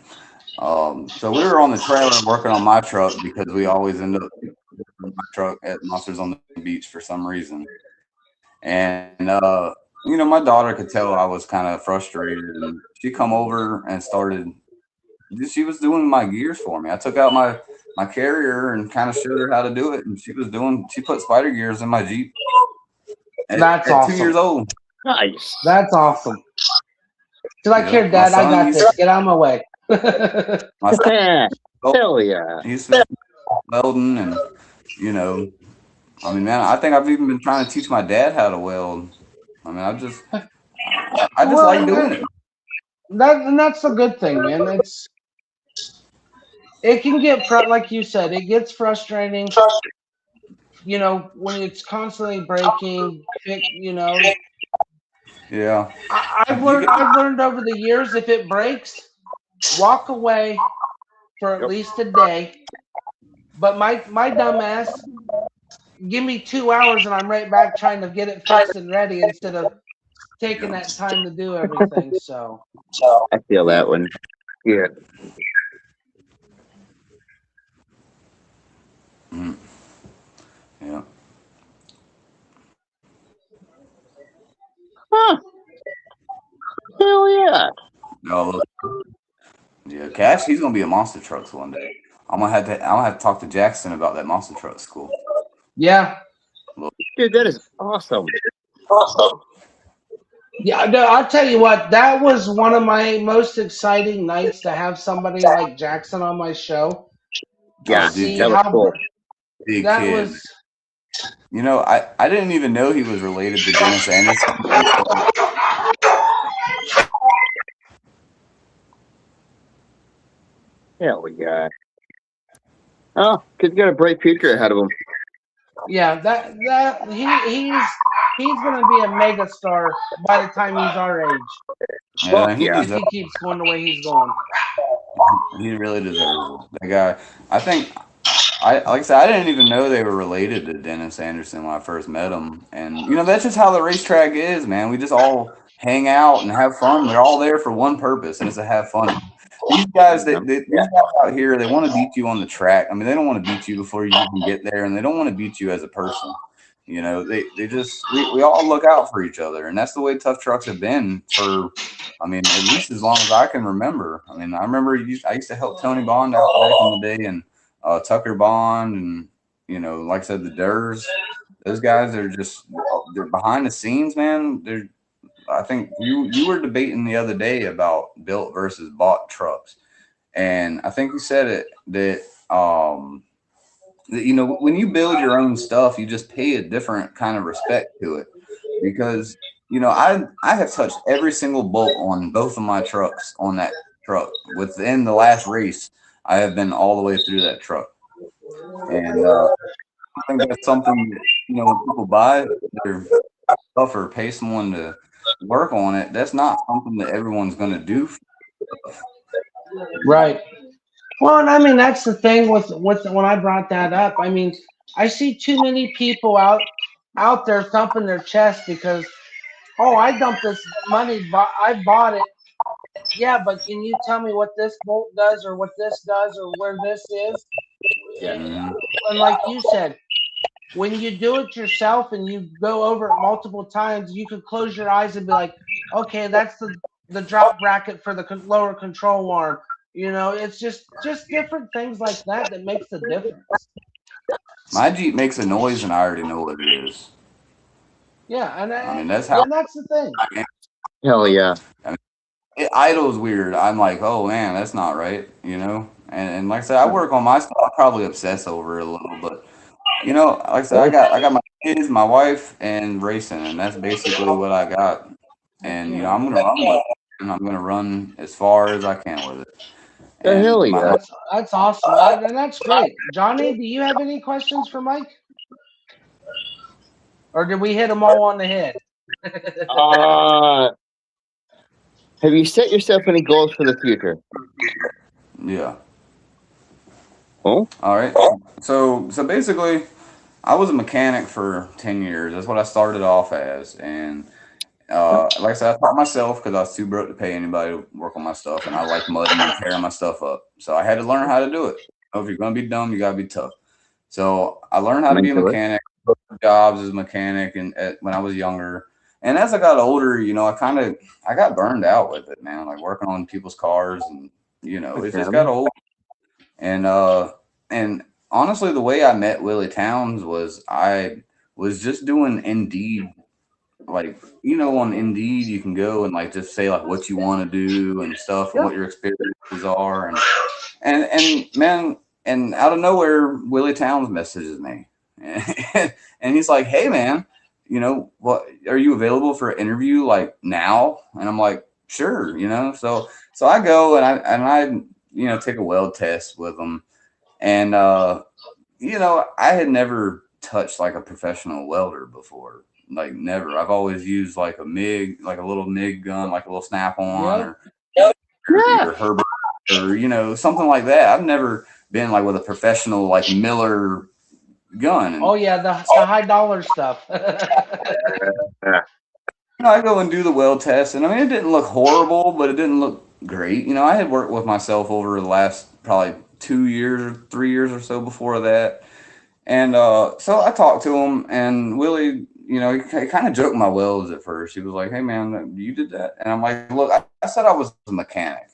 so we were on the trailer working on my truck because we always end up my truck at Monsters on the Beach for some reason. And you know, my daughter could tell I was kind of frustrated, and she come over and started. She was doing my gears for me. I took out my carrier and kind of showed her how to do it, and she put spider gears in my Jeep. That's at awesome. 2 years old. Nice. That's awesome. She's like, here, Dad, I got this. Get out of my way. My son, Hell yeah. he's welding, and you know, I mean, man, I think I've even been trying to teach my dad how to weld. I mean, I just like doing it. That's a good thing, man. It can get like you said, it gets frustrating. You know, when it's constantly breaking, you know. Yeah. I've learned over the years, if it breaks, walk away for at least a day. But my dumb ass, give me 2 hours and I'm right back trying to get it fixed and ready instead of taking that time to do everything. So I feel that one. Yeah. Mm. Yeah. Huh. Hell yeah. No, yeah, Cash, he's gonna be a monster trucks one day. I'm gonna have to talk to Jackson about that monster truck school. yeah. Dude, that is awesome. Yeah, no, I'll tell you what, that was one of my most exciting nights to have somebody like Jackson on my show. Yeah, dude, that was cool. Big That kid. was, You know, I didn't even know he was related to Dennis Anderson. Hell yeah. Oh, kid's got a bright future ahead of him. yeah, that he's gonna be a mega star by the time he's our age. Yeah, If he keeps going the way he's going. He really deserves it. That guy. I think. Like I said, I didn't even know they were related to Dennis Anderson when I first met him. And you know, that's just how the racetrack is, man. We just all hang out and have fun. They're all there for one purpose, and it's to have fun. These guys, these guys out here, they want to beat you on the track. I mean, they don't want to beat you before you even get there, and they don't want to beat you as a person. You know, they just we all look out for each other, and that's the way tough trucks have been for, I mean, at least as long as I can remember. I mean, I remember I used to help Tony Bond out back in the day, and Tucker Bond, and you know, like I said, the Durs. Those guys are they're behind the scenes, man. I think you were debating the other day about built versus bought trucks, and I think you said it that you know, when you build your own stuff, you just pay a different kind of respect to it, because you know, I have touched every single bolt on both of my trucks on that truck within the last race. I have been all the way through that truck. And I think that's something that, when people buy their stuff or pay someone to work on it, that's not something that everyone's going to do. Right. Well, and I mean that's the thing with when I brought that up. I mean, I see too many people out there thumping their chest because I dumped this money, I bought it. Yeah, but can you tell me what this bolt does or what this does or where this is? Yeah. And like you said, when you do it yourself and you go over it multiple times, you can close your eyes and be like, okay, that's the drop bracket for the lower control arm. It's just different things like that makes the difference. My Jeep makes a noise and I already know what it is. Yeah, and I mean, that's how. and that's the thing. Hell yeah. It idles weird. I'm like, oh man, that's not right, And like I said, I work on my stuff. I probably obsess over it a little, but like I said, I got my kids, my wife, and racing, and that's basically what I got. And I'm gonna run with it, and I'm gonna run as far as I can with it. And Hell yeah. That's awesome, and that's great. Johnny, do you have any questions for Mike, or did we hit them all on the head? Have you set yourself any goals for the future? Yeah. Oh. All right. So basically, I was a mechanic for 10 years. That's what I started off as, and like I said, I taught myself because I was too broke to pay anybody to work on my stuff, and I like mudding and tearing my stuff up. So I had to learn how to do it. If you're gonna be dumb, you gotta be tough. So I learned how to be a mechanic. Jobs as a mechanic, and when I was younger, and as I got older, I got burned out with it, man. Like working on people's cars, and it just got old. And honestly, the way I met Willie Towns was I was just doing Indeed. Like, on Indeed, you can go and like just say like what you want to do and stuff and what your experiences are. And man, and out of nowhere, Willie Towns messages me. And he's like, hey man, what are you available for an interview like now? And I'm like, sure, So I go and I take a weld test with him. And I had never touched like a professional welder before. Like never. I've always used like a MIG, like a little MIG gun, like a little snap-on or Herbert or something like that. I've never been like with a professional like Miller gun. Oh yeah, the high dollar stuff. I go and do the weld test, and I mean it didn't look horrible, but it didn't look great. I had worked with myself over the last probably 2 years or 3 years or so before that. And so I talked to him, and Willie, he kind of joked my welds at first. He was like, hey, man, you did that? And I'm like, look, I said I was a mechanic,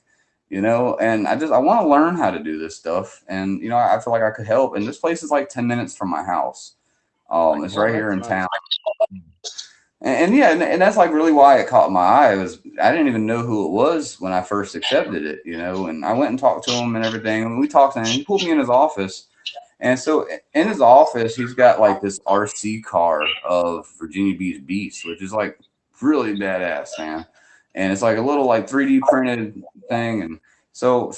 and I want to learn how to do this stuff. And, I feel like I could help. And this place is like 10 minutes from my house. It's right here in town. And that's like really why it caught my eye. I didn't even know who it was when I first accepted it, and I went and talked to him and everything. And we talked, and he pulled me in his office. And so in his office, he's got like this RC car of Virginia Beach Beast, which is like really badass, man. And it's like a little like 3D printed thing. And so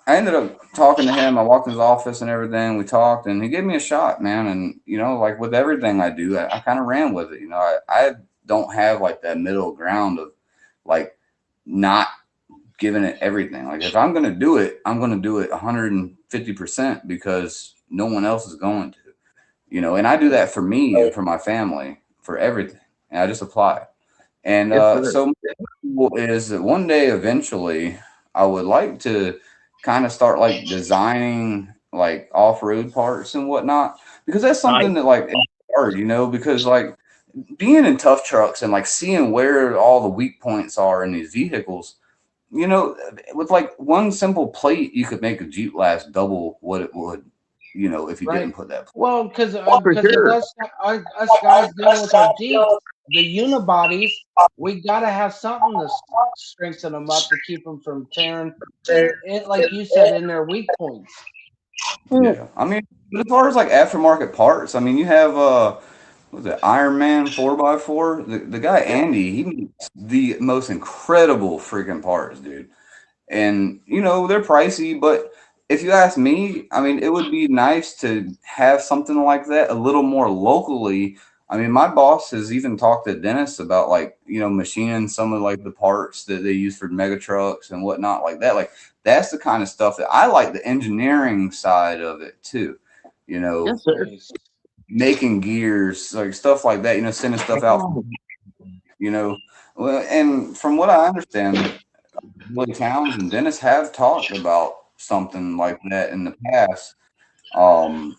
I ended up talking to him. I walked in his office and everything. We talked, and he gave me a shot, man. And like with everything I do, I kind of ran with it. I don't have like that middle ground of like not giving it everything. Like if I'm gonna do it, I'm gonna do it 150% because no one else is going to, and I do that for me and for my family, for everything, and I just apply. And so my goal is that one day eventually I would like to kind of start like designing like off-road parts and whatnot, because that's something that like it's hard, because like being in tough trucks and like seeing where all the weak points are in these vehicles. With like one simple plate, you could make a Jeep last double what it would, if you didn't put that plate. Well, because us guys dealing with our Jeeps, the unibodies, we got to have something to strengthen them up to keep them from tearing, like you said, in their weak points. Yeah, I mean, as far as like aftermarket parts, I mean, you have was it Iron Man 4x4? The guy Andy, he makes the most incredible freaking parts, dude. And they're pricey, but if you ask me, I mean, it would be nice to have something like that a little more locally. I mean, my boss has even talked to Dennis about like, machining some of like the parts that they use for mega trucks and whatnot like that. Like that's the kind of stuff that I like, the engineering side of it too. Yes, sir. Making gears, like stuff like that, sending stuff out, well, and from what I understand, Willie Towns and Dennis have talked about something like that in the past. Um,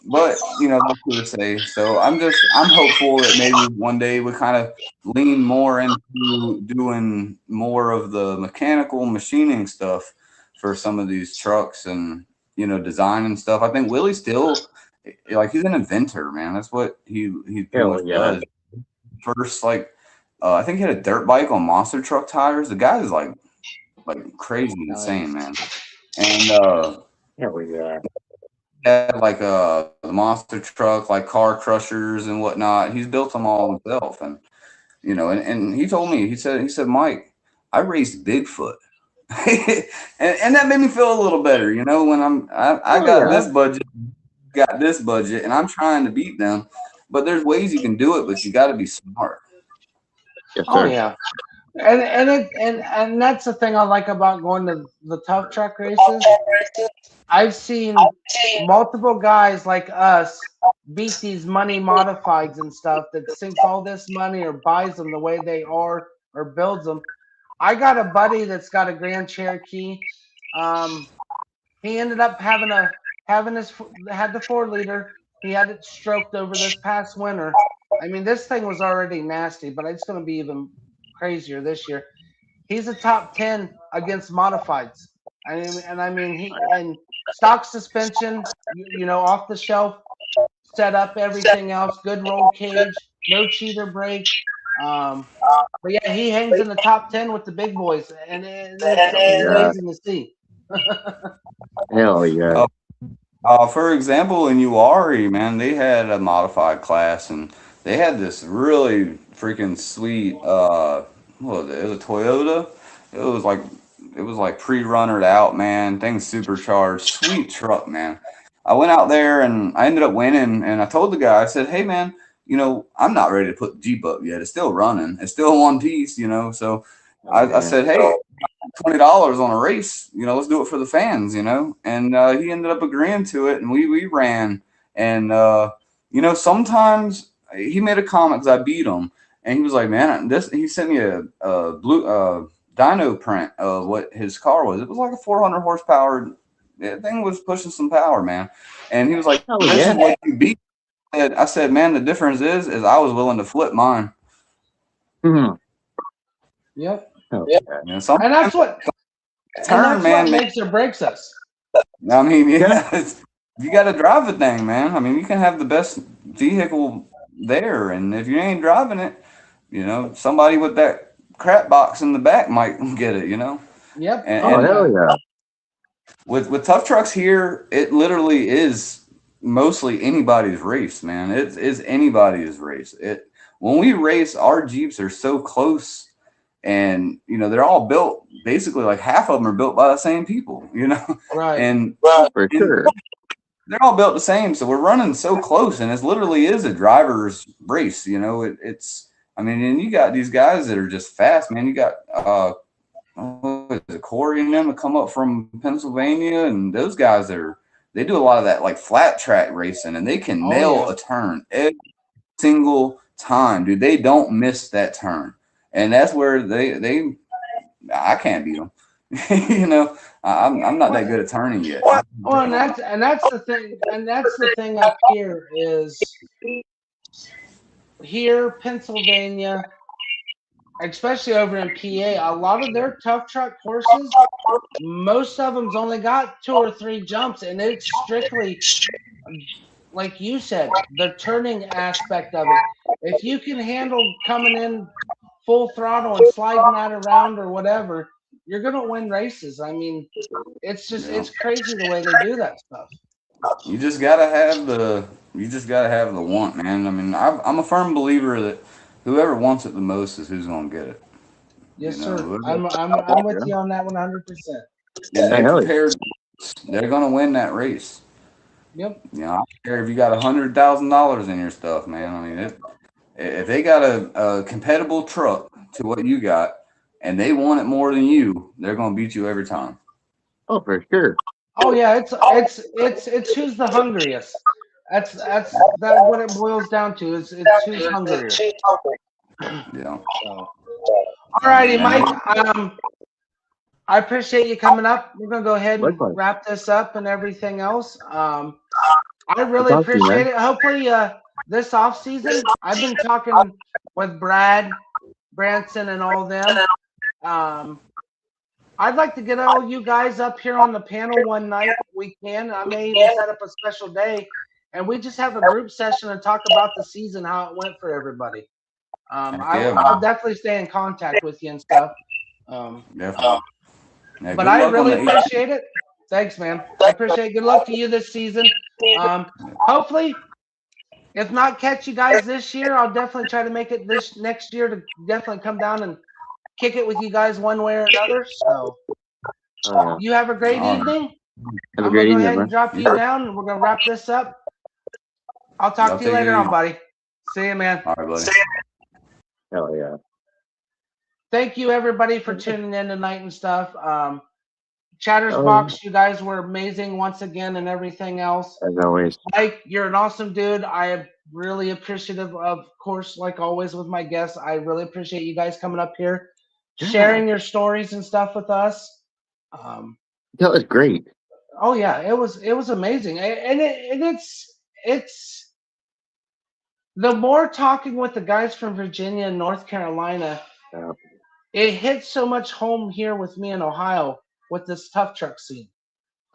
but that's what to say. So I'm hopeful that maybe one day we kind of lean more into doing more of the mechanical machining stuff for some of these trucks and design and stuff. I think Willie's still like he's an inventor, man. That's what he pretty Hell much yeah. does. First, like I think he had a dirt bike on monster truck tires. The guy is like crazy insane, man. And Hell yeah. had like the monster truck, like car crushers and whatnot. He's built them all himself, and and he told me, he said, Mike, I raced Bigfoot, and that made me feel a little better, when I got this budget, and I'm trying to beat them, but there's ways you can do it, but you got to be smart. Yes, Oh sir. yeah. And that's the thing I like about going to the tough truck races. I've seen multiple guys like us beat these money modifieds and stuff that sinks all this money or buys them the way they are or builds them. I got a buddy that's got a Grand Cherokee. Um, he ended up having his had the 4 liter. He had it stroked over this past winter. I mean, this thing was already nasty, but it's going to be even crazier this year. He's a top 10 against modifieds. I mean, he and stock suspension, off the shelf, set up everything else, good roll cage, no cheater brake. Um, but yeah, he hangs in the top 10 with the big boys, and it's Yeah. amazing to see. Hell yeah. For example, in Uari, man, they had a modified class, and they had this really freaking sweet. What was it? It was a Toyota. It was like pre-runnered out, man. Things supercharged, sweet truck, man. I went out there and I ended up winning, and I told the guy, I said, "Hey, man, I'm not ready to put the Jeep up yet. It's still running. It's still one piece, So I said, hey, $20 on a race, let's do it for the fans, And he ended up agreeing to it, and we ran. And sometimes he made a comment because I beat him, and he was like, man, he sent me a blue dyno print of what his car was. It was like a 400 horsepower. That thing was pushing some power, man. And he was like, Hell this yeah. is what you beat. I said, man, the difference is I was willing to flip mine. Mhm. Yep. Hell yeah. And that's what what makes or breaks us. I mean, yeah, you got to drive the thing, man. I mean, you can have the best vehicle there, and if you ain't driving it, somebody with that crap box in the back might get it, Yep. And hell yeah. with tough trucks here, it literally is mostly anybody's race, man. It is anybody's race. When we race, our Jeeps are so close, and they're all built basically like half of them are built by the same people, Right. and For sure. they're all built the same, so we're running so close, and it literally is a driver's race. It's I mean, and you got these guys that are just fast, man. You got what is it, Corey and them that come up from Pennsylvania, and those guys they do a lot of that like flat track racing, and they can nail a turn every single time, dude. They don't miss that turn, and that's where I can't beat them. I'm not that good at turning yet. Well, and that's the thing up here is here, Pennsylvania, especially over in PA, a lot of their tough truck courses, most of them's only got 2 or 3 jumps, and it's strictly, like you said, the turning aspect of it. If you can handle coming in full throttle and sliding that around or whatever, you're gonna win races. I mean, it's crazy the way they do that stuff. You just gotta have the want, man. I mean, I'm a firm believer that whoever wants it the most is who's gonna get it. Yes, sir. I'm with you on that 100%. And they prepared they're gonna win that race. Yep. You know, I don't care if you got $100,000 in your stuff, man. I mean, if they got a compatible truck to what you got, and they want it more than you, they're gonna beat you every time. Oh, for sure. Oh yeah, it's who's the hungriest. That's what it boils down to. Is it's who's hungrier. Yeah. So, alrighty, And Mike. I appreciate you coming up. We're gonna go ahead and Likewise. wrap this up and everything else. I Good really talking to you, appreciate man. it. Hopefully, this off season, I've been talking with Brad, Branson, and all them. I'd like to get all you guys up here on the panel one night. We can. I may even set up a special day, and we just have a group session and talk about the season, how it went for everybody. I'll definitely stay in contact with you and stuff. Definitely. Yeah, But good I luck on really the appreciate it. Thanks, man. I appreciate it. Good luck to you this season. Hopefully, if not catch you guys this year, I'll definitely try to make it this next year to definitely come down and kick it with you guys one way or another. So you have a great evening. Have a I'm great going to go evening, ahead man. and drop you down, and we're going to wrap this up. I'll talk Y'all to you take it later on, easy. buddy. See you, man. All right, buddy. Hell yeah. Thank you, everybody, for tuning in tonight and stuff. Chatters Box, you guys were amazing once again and everything else. As always. Mike, you're an awesome dude. I am really appreciative, of course, like always with my guests. I really appreciate you guys coming up here, sharing your stories and stuff with us. That was great. Oh yeah, it was amazing, and it's the more talking with the guys from Virginia and North Carolina, it hits so much home here with me in Ohio with this tough truck scene.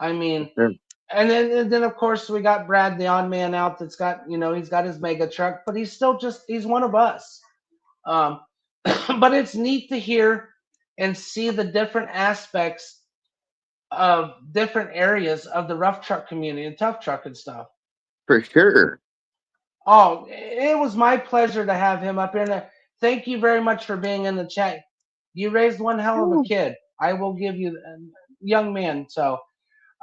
I mean, Sure. and then of course we got Brad, the odd man out, that's got, he's got his mega truck, but he's still he's one of us. But it's neat to hear and see the different aspects of different areas of the rough truck community and tough truck and stuff. For sure. Oh, it was my pleasure to have him up here. And thank you very much for being in the chat. You raised one hell of a kid. I will give you a young man. So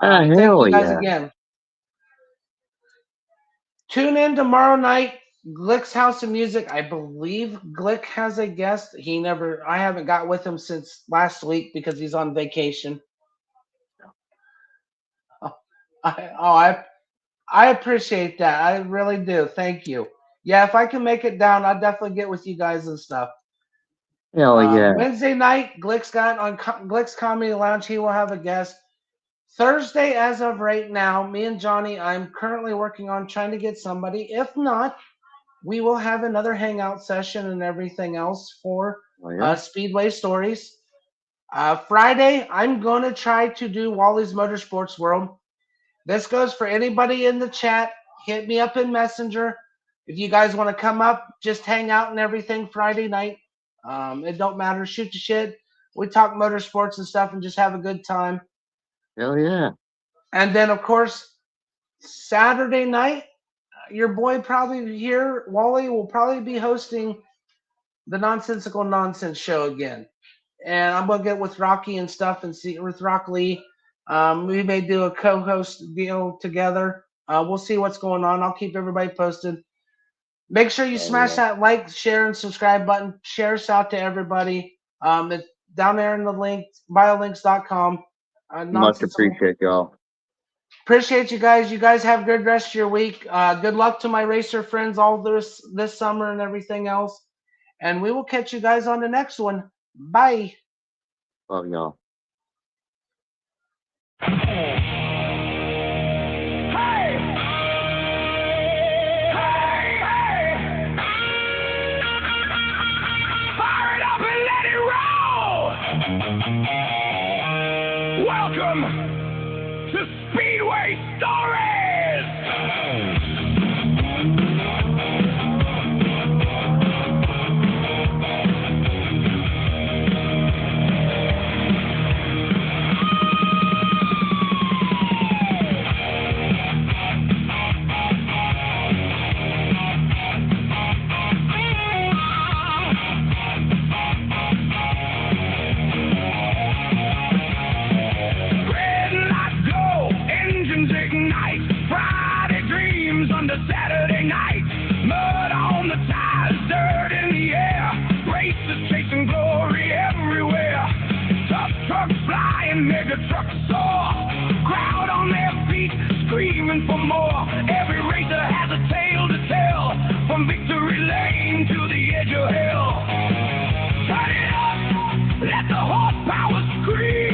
thank you guys again. Tune in tomorrow night, Glick's House of Music. I believe Glick has a guest. I haven't got with him since last week because he's on vacation. I appreciate that. I really do. Thank you. Yeah, if I can make it down, I'll definitely get with you guys and stuff. Hell yeah. Wednesday night, Glick's got on Glick's Comedy Lounge. He will have a guest. Thursday, as of right now, me and Johnny, I'm currently working on trying to get somebody. If not, we will have another hangout session and everything else for Speedway Stories. Friday, I'm going to try to do Wally's Motorsports World. This goes for anybody in the chat. Hit me up in Messenger. If you guys want to come up, just hang out and everything Friday night. It don't matter. Shoot the shit. We talk motorsports and stuff and just have a good time. Hell yeah. And then, of course, Saturday night, your boy probably here, Wally, will probably be hosting the Nonsensical Nonsense show again. And I'm going to get with Rocky and stuff and see with Rock Lee. We may do a co-host deal together. We'll see what's going on. I'll keep everybody posted. Make sure you smash that like, share, and subscribe button. Share us out to everybody. It's down there in the link, biolinks.com. Much appreciate y'all. Appreciate you guys. You guys have a good rest of your week. Good luck to my racer friends all this summer and everything else. And we will catch you guys on the next one. Bye. Love y'all. Welcome to Speedway Stories! Red light go! flying mega trucks soar. Crowd on their feet, screaming for more. Every racer has a tale to tell, from victory lane to the edge of hell. Turn it up, let the horsepower scream.